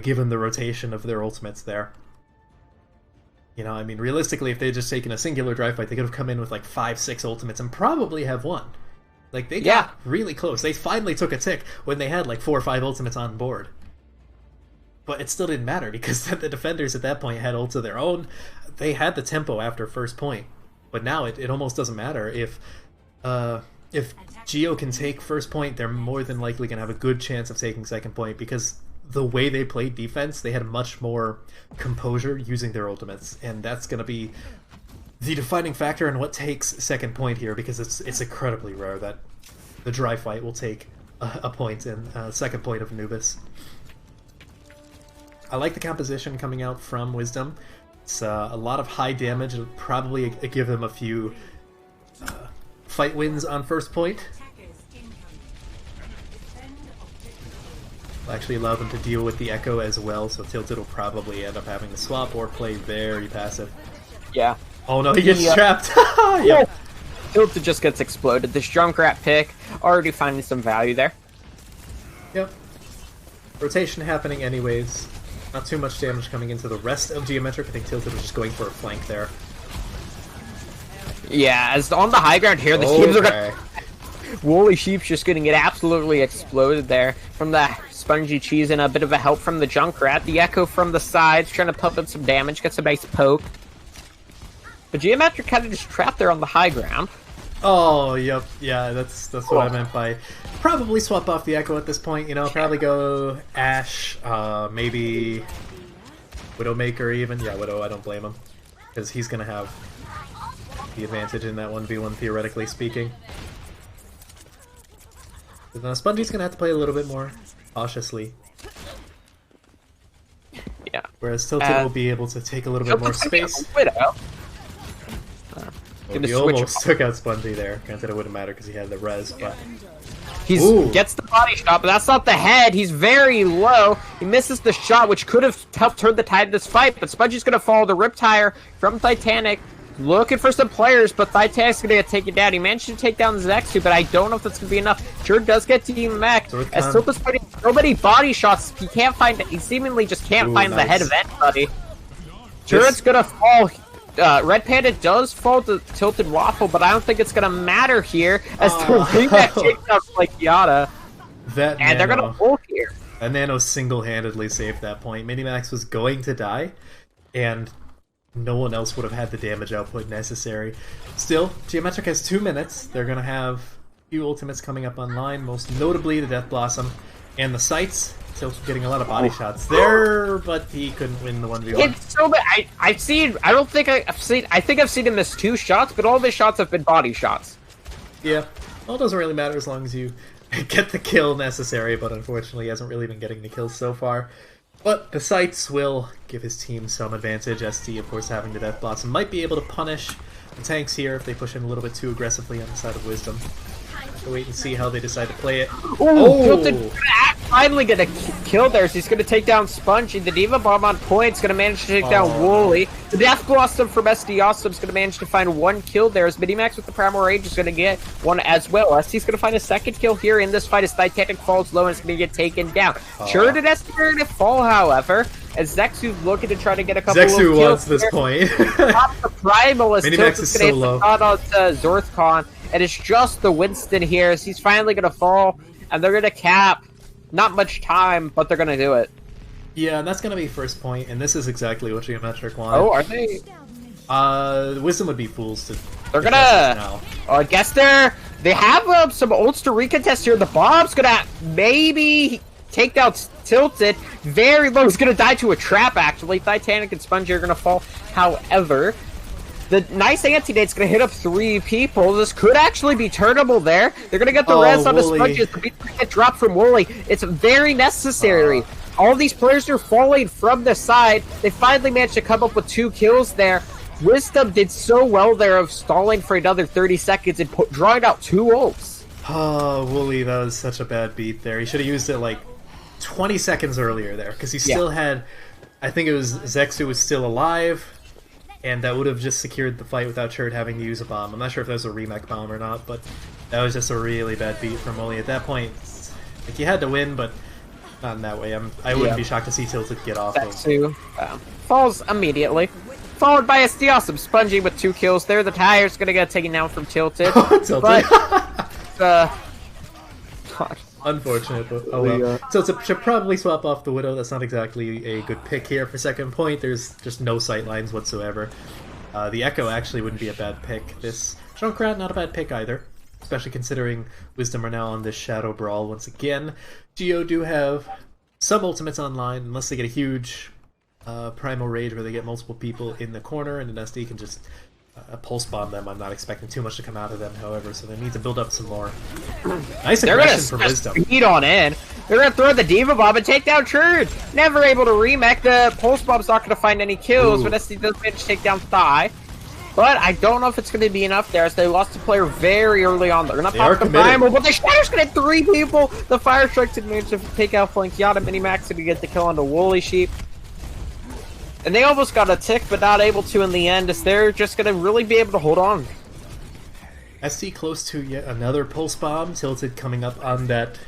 given the rotation of their ultimates there. You know, I mean, realistically, if they had just taken a singular dry fight, they could have come in with like 5-6 ultimates and probably have won. Like they got really close. They finally took a tick when they had like 4 or 5 ultimates on board. But it still didn't matter because the defenders at that point had ults of their own. They had the tempo after first point. But now it almost doesn't matter. If Geo can take first point, they're more than likely going to have a good chance of taking second point because the way they played defense, they had much more composure using their ultimates. And that's going to be the defining factor in what takes second point here because it's incredibly rare that the dry fight will take a point in second point of Novice. I like the composition coming out from Wisdom. It's a lot of high damage. It'll probably give them a few fight wins on first point. Will actually allow them to deal with the Echo as well, so Tilted will probably end up having to swap or play very passive. Yeah. Oh no, he gets trapped! Yeah. Tilted just gets exploded. This Junkrat pick already finding some value there. Yep. Rotation happening anyways. Not too much damage coming into the rest of Geometric. I think Tilted was just going for a flank there. Yeah, as on the high ground here, the teams are gonna... Woolly Sheep's just gonna get absolutely exploded there from the Spongy Cheese and a bit of a help from the Junkrat. The Echo from the sides trying to pump in some damage, gets a nice poke. But Geometric kind of just trapped there on the high ground. Oh, yep, yeah, that's what I meant by probably swap off the Echo at this point, you know, probably go Ashe, maybe Widowmaker even. Yeah, Widow, I don't blame him, because he's going to have the advantage in that 1v1, theoretically speaking. But now Spongy's going to have to play a little bit more cautiously. Yeah. Whereas Tilted will be able to take a little bit more space. Widow. Well, he almost took out Spongy there. Granted, it wouldn't matter because he had the res, but... He gets the body shot, but that's not the head. He's very low. He misses the shot, which could have helped turn the tide of this fight, but Spongy's going to follow the Riptire from Titanic. Looking for some players, but Titanic's going to get taken down. He managed to take down Zexu, but I don't know if that's going to be enough. Sure does get Team Mech. As Tilta's fighting so many body shots, he can't find... He seemingly just can't find the head of anybody. Sure, it's going to fall... Red Panda does fall to Tilted Waffle, but I don't think it's going to matter here as the Ringback takes out like Yada. And they're going to hold here. That Nano single-handedly saved that point. Minimax was going to die, and no one else would have had the damage output necessary. Still, Geometric has 2 minutes. They're going to have a few ultimates coming up online, most notably the Death Blossom and the Sights. Still getting a lot of body shots there, but he couldn't win the 1v1. It's so bad. I've seen... I don't think I've seen... I think I've seen him miss 2 shots, but all of his shots have been body shots. Yeah. Well, it doesn't really matter as long as you get the kill necessary, but unfortunately he hasn't really been getting the kills so far. But the Sights will give his team some advantage. SD, of course, having the Death Blossom might be able to punish the tanks here if they push in a little bit too aggressively on the side of Wisdom. So wait and see how they decide to play it. Tilted finally gonna kill there, so he's gonna take down Spongy. The Diva Bomb on point is gonna manage to take down Wooly. The Death Blossom from SD Awesome is gonna manage to find 1 kill there, as Minimax with the Primal Rage is gonna get 1 as well. SD's gonna find a 2nd kill here in this fight as Titanic falls low and is gonna get taken down. Sure did SD gonna fall, however, as Zexu's looking to try to get a couple of kills. Zexu wants this point. Not the Primal as Minimax is so low. On Zorthcon, and it's just the Winston here as he's finally gonna fall, and they're gonna cap. Not much time, but they're gonna do it. Yeah, and that's gonna be first point, and this is exactly what Geometric wanted. Oh, are they? Wisdom would be fools to They're gonna. now. I guess they have some ults to recontest here. The bomb's gonna maybe take down Tilted. Very low. He's gonna die to a trap. Actually, Titanic and Spongy are gonna fall. However, the nice anti-nate's gonna hit up 3 people. This could actually be turnable there. They're gonna get the res on the Sponges. The beat's gonna get dropped from Wooly. It's very necessary. All these players are falling from the side. They finally managed to come up with 2 kills there. Wisdom did so well there of stalling for another 30 seconds and drawing out 2 ults. Oh, Wooly, that was such a bad beat there. He should have used it like 20 seconds earlier there, because he still had, I think it was Zexu was still alive, and that would have just secured the fight without Churd having to use a bomb. I'm not sure if that was a remake bomb or not, but that was just a really bad beat from Wooly. At that point, like, you had to win, but not in that way. I wouldn't be shocked to see Tilted get off of. Zexu falls immediately. Followed by a awesome Spongy with 2 kills there. The tire's gonna get taken down from Tilted. Tilted. But, unfortunate, but oh well. Tilted should probably swap off the Widow. That's not exactly a good pick here for second point. There's just no sight lines whatsoever. The Echo actually wouldn't be a bad pick. This Junkrat, not a bad pick either. Especially considering Wisdom are now on this Shadow Brawl once again. Geo do have some ultimates online, unless they get a huge Primal Rage where they get multiple people in the corner, and an SD can just pulse bomb them. I'm not expecting too much to come out of them, however, so they need to build up some more. Nice aggression from Wisdom. Speed on in. They're gonna throw the Diva Bomb and take down Churd. Never able to remake. The Pulse Bomb's not gonna find any kills, but SD does manage to take down Thigh. But I don't know if it's going to be enough there, as they lost a player very early on. They're going to pop the Primal, but the Shatter's going to hit 3 people! The Fire Strike did manage to take out Flankiata. Minimax to get the kill on the Woolly Sheep. And they almost got a tick, but not able to in the end, as they're just going to really be able to hold on. SC close to yet another Pulse Bomb. Tilted coming up on that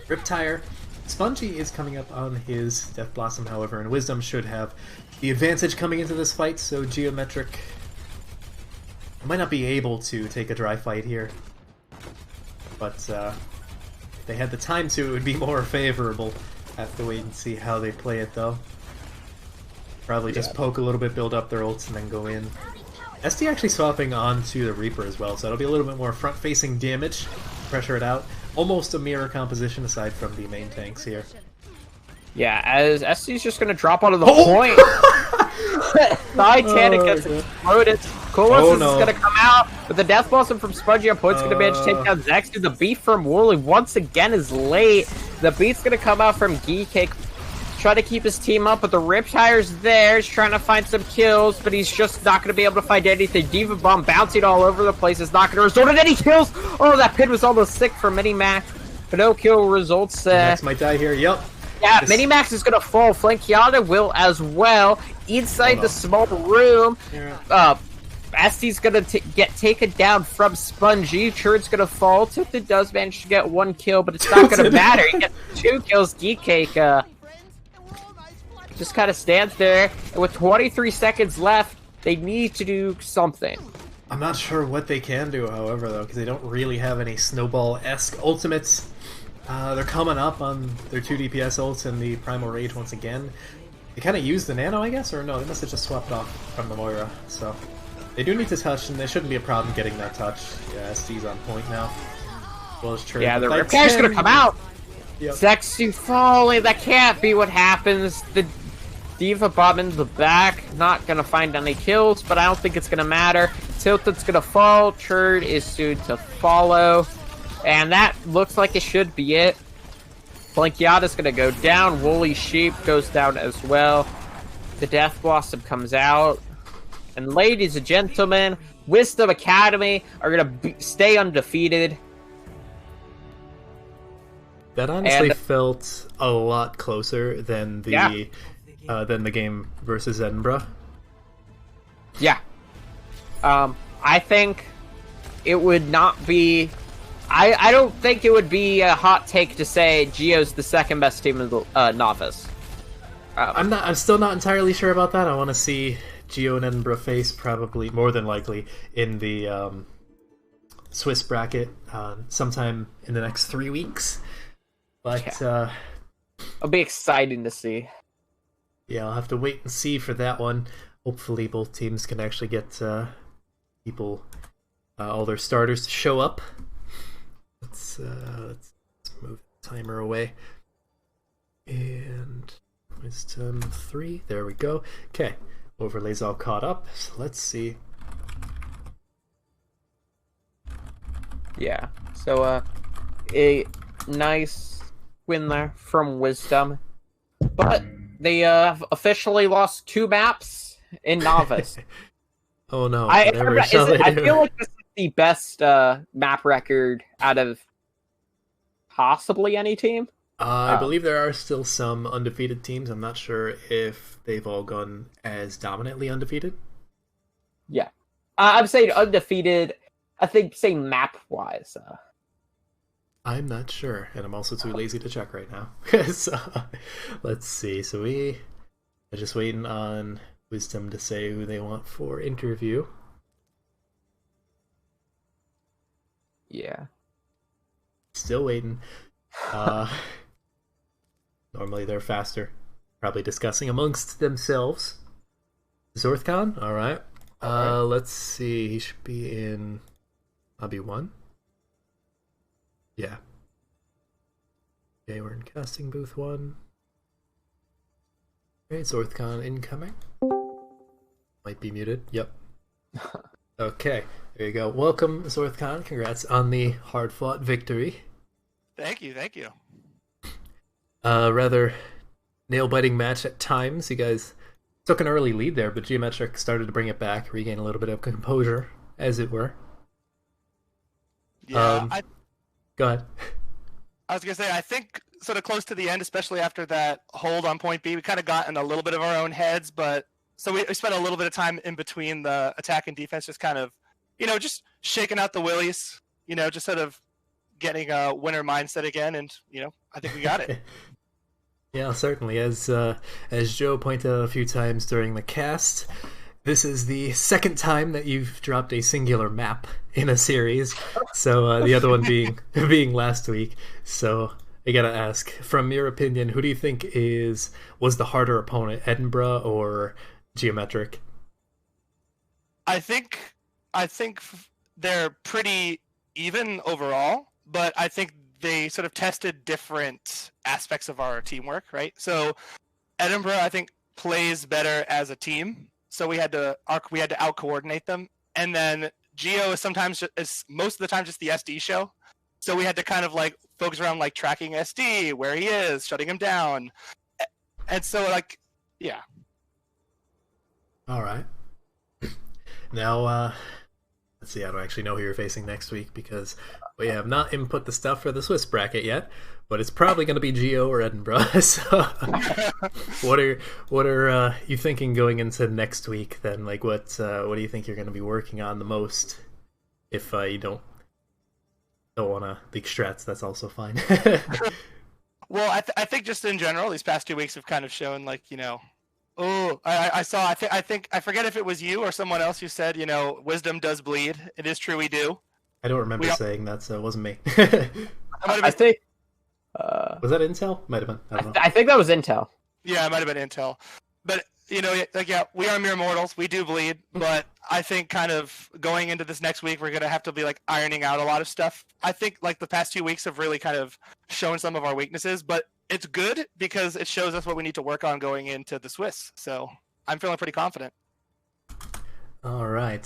Riptire. Spongy is coming up on his Death Blossom, however, and Wisdom should have the advantage coming into this fight, so Geometric might not be able to take a dry fight here. But if they had the time to, it would be more favorable. Have to wait and see how they play it, though. Probably just poke a little bit, build up their ults, and then go in. SD actually swapping onto the Reaper as well, so that'll be a little bit more front-facing damage. Pressure it out. Almost a mirror composition aside from the main tanks here. Yeah, as SC's just gonna drop out of the point. Titanic gets exploded. Coolest is gonna come out, but the Death Blossom from Spongy on point's gonna manage to take down Zexu. The beat from Wooly once again is late. The beat's gonna come out from Geekcake. Try to keep his team up, but the Riptire's there. He's trying to find some kills, but he's just not going to be able to find anything. Diva Bomb bouncing all over the place is not going to result in any kills. Oh, that pin was almost sick for Minimax, but no kill results. Max might die here, yep. Yeah, Minimax is going to fall. Flankiata will as well. Inside the small room, SD's going to get taken down from Spongy. Churd's going to fall. Tilted does manage to get 1 kill, but it's not going to matter. He gets 2 kills. Geekcake just kind of stands there, and with 23 seconds left, they need to do something. I'm not sure what they can do, however, though, because they don't really have any Snowball-esque ultimates. They're coming up on their 2 DPS ults and the Primal Rage once again. They kind of used the Nano, I guess, or no, they must have just swapped off from the Moira, so they do need to touch, and there shouldn't be a problem getting that touch. Yeah, SD's on point now. As well as Trey. Yeah, the Repair's gonna come out! Yep. Zexu falling, that can't be what happens. The Diva Bomb in the back, not gonna find any kills, but I don't think it's gonna matter. Tilted's gonna fall, Churd is soon to follow, and that looks like it should be it. Flankiata's gonna go down, Woolly Sheep goes down as well. The Death Blossom comes out, and ladies and gentlemen, Wisdom Academy are gonna stay undefeated. That honestly felt a lot closer than the game versus Edinburgh. Yeah. I think it would not be... I don't think it would be a hot take to say Geo's the second best team in the Novice. I'm still not entirely sure about that. I want to see Geo and Edinburgh face, probably, more than likely, in the Swiss bracket sometime in the next 3 weeks. But it'll be exciting to see. Yeah, I'll have to wait and see for that one. Hopefully both teams can actually get people, all their starters to show up. Let's move the timer away. And Wisdom 3. There we go. Okay, overlay's all caught up. So let's see. Yeah. So a nice win there from Wisdom, but they officially lost 2 maps in Novice. Oh no! I feel like this is the best map record out of possibly any team. I believe there are still some undefeated teams. I'm not sure if they've all gone as dominantly undefeated. Yeah, I'm saying undefeated. I think, say map-wise. I'm not sure, and I'm also too lazy to check right now. So, let's see. So we are just waiting on Wisdom to say who they want for interview. Yeah. Still waiting. Normally they're faster. Probably discussing amongst themselves. Zorthcon? Alright. Let's see. He should be in lobby 1. Yeah. Okay, we're in casting booth 1. Okay, Zorthcon incoming. Might be muted. Yep. Okay, there you go. Welcome, Zorthcon. Congrats on the hard-fought victory. Thank you, thank you. Rather nail-biting match at times. You guys took an early lead there, but Geometric started to bring it back, regain a little bit of composure, as it were. Yeah, Go ahead. I was going to say, I think sort of close to the end, especially after that hold on point B, we kind of got in a little bit of our own heads, but so we spent a little bit of time in between the attack and defense, just kind of, just shaking out the willies, just sort of getting a winner mindset again, and, I think we got it. Yeah, certainly. As Joe pointed out a few times during the cast, this is the second time that you've dropped a singular map in a series. So the other one being last week. So I gotta ask, from your opinion, who do you think was the harder opponent, Edinburgh or Geometric? I think they're pretty even overall, but I think they sort of tested different aspects of our teamwork, right? So Edinburgh, I think, plays better as a team, so we had to out coordinate them. And then Geo is most of the time just the SD show, so we had to kind of like focus around like tracking SD, where he is, shutting him down, and so like, yeah. All right. Now, let's see. I don't actually know who you're facing next week because we have not input the stuff for the Swiss bracket yet, but it's probably going to be Geo or Edinburgh. So, what are you thinking going into next week? Then, like, what do you think you're going to be working on the most? If you don't want to leak strats, that's also fine. Well, I think just in general, these past 2 weeks have kind of shown, like, oh, I forget if it was you or someone else who said, wisdom does bleed. It is true, we do. I don't remember saying that, so it wasn't me. I think. Was that Intel? Might have been. I don't know. I think that was Intel. Yeah, it might have been Intel. But, like, yeah, we are mere mortals. We do bleed. But I think kind of going into this next week, we're going to have to be, like, ironing out a lot of stuff. I think, like, the past 2 weeks have really kind of shown some of our weaknesses. But it's good because it shows us what we need to work on going into the Swiss. So I'm feeling pretty confident. All right.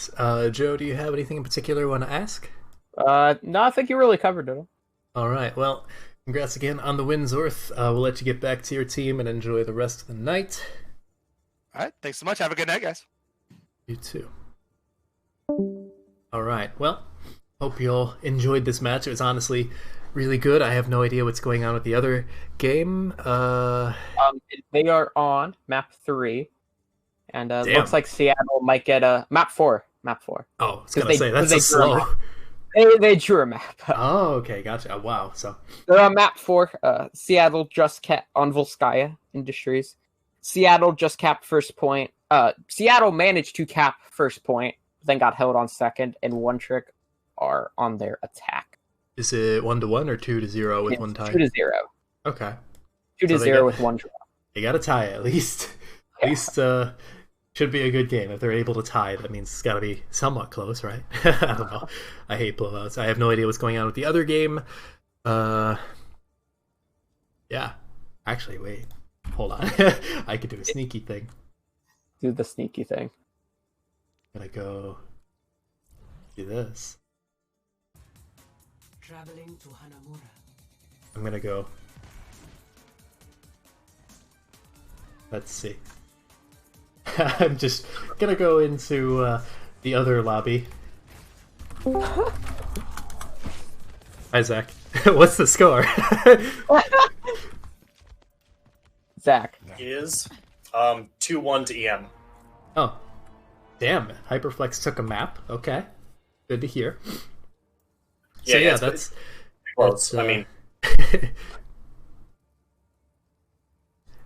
Joe, do you have anything in particular you want to ask? No, I think you really covered it. All right. Well, congrats again on the win, Zorth. We'll let you get back to your team and enjoy the rest of the night. All right. Thanks so much. Have a good night, guys. You too. All right. Well, hope you all enjoyed this match. It was honestly really good. I have no idea what's going on with the other game. They are on map 3, and it looks like Seattle might get a map 4. Map 4. Oh, I was gonna say that's so slow. They drew a map. Oh, okay, gotcha. Wow. So they're on map 4. Seattle just kept on Volskaya Industries. Seattle just capped first point. Seattle managed to cap first point, then got held on second, and One Trick are on their attack. Is it 1-1 or 2-0 with one tie? 2-0. Okay. 2-0 with one draw. They got a tie at least. At least Should be a good game. If they're able to tie, that means it's got to be somewhat close, right? I don't know. I hate blowouts. I have no idea what's going on with the other game. Yeah. Actually, wait. Hold on. I could do a sneaky thing. Do the sneaky thing. Gonna go do this. Traveling to Hanamura. I'm gonna go. Let's see. I'm just gonna go into the other lobby. Hi, Zach. What's the score? Zach. Is 2-1 to EM. Oh, damn! Hyperflex took a map. Okay, good to hear. So yeah, that's close. I mean,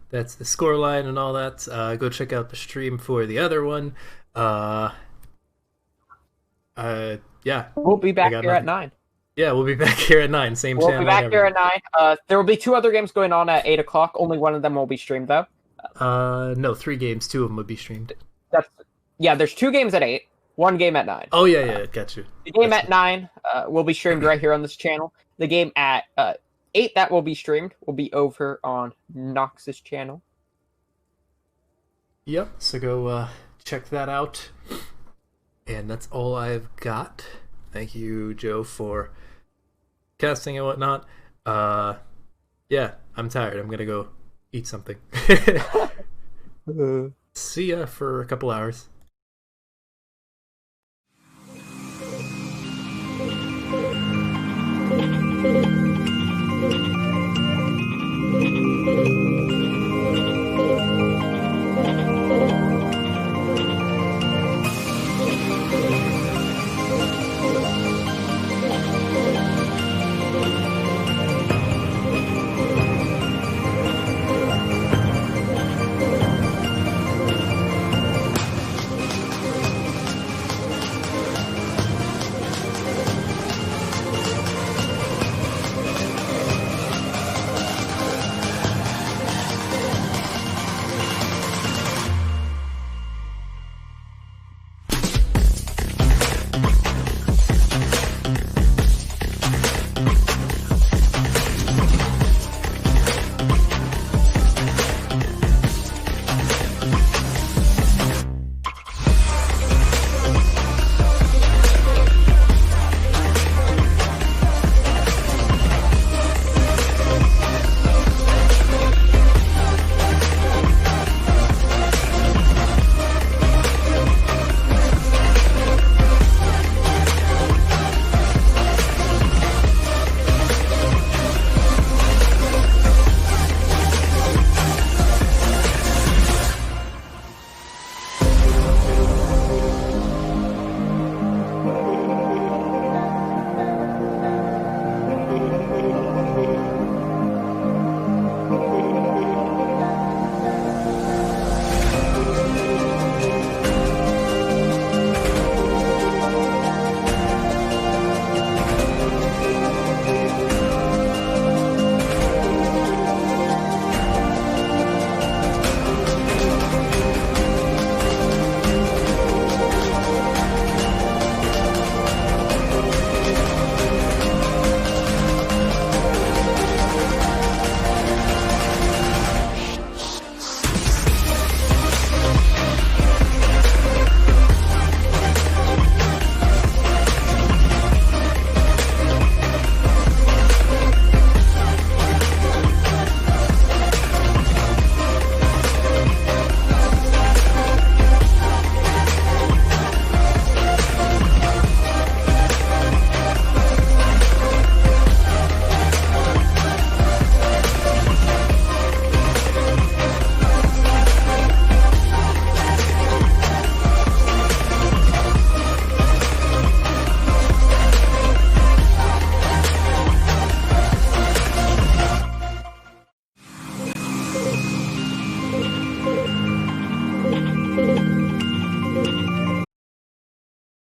that's the scoreline and all that. Go check out the stream for the other one. Yeah. We'll be back got here at nothing. 9. Yeah, we'll be back here at 9. Same We'll channel. be back and here at everything. 9. There will be 2 other games going on at 8 o'clock. Only one of them will be streamed, though. No, 3 games. 2 of them would be streamed. Yeah, there's 2 games at 8, 1 game at 9. Oh yeah, got you. The game That's at 9 will be streamed right here on this channel. The game at 8 that will be streamed will be over on Nox's channel. Yep. So go check that out. And that's all I've got. Thank you, Joe, for casting and whatnot. Yeah, I'm tired. I'm gonna go eat something. See ya for a couple hours.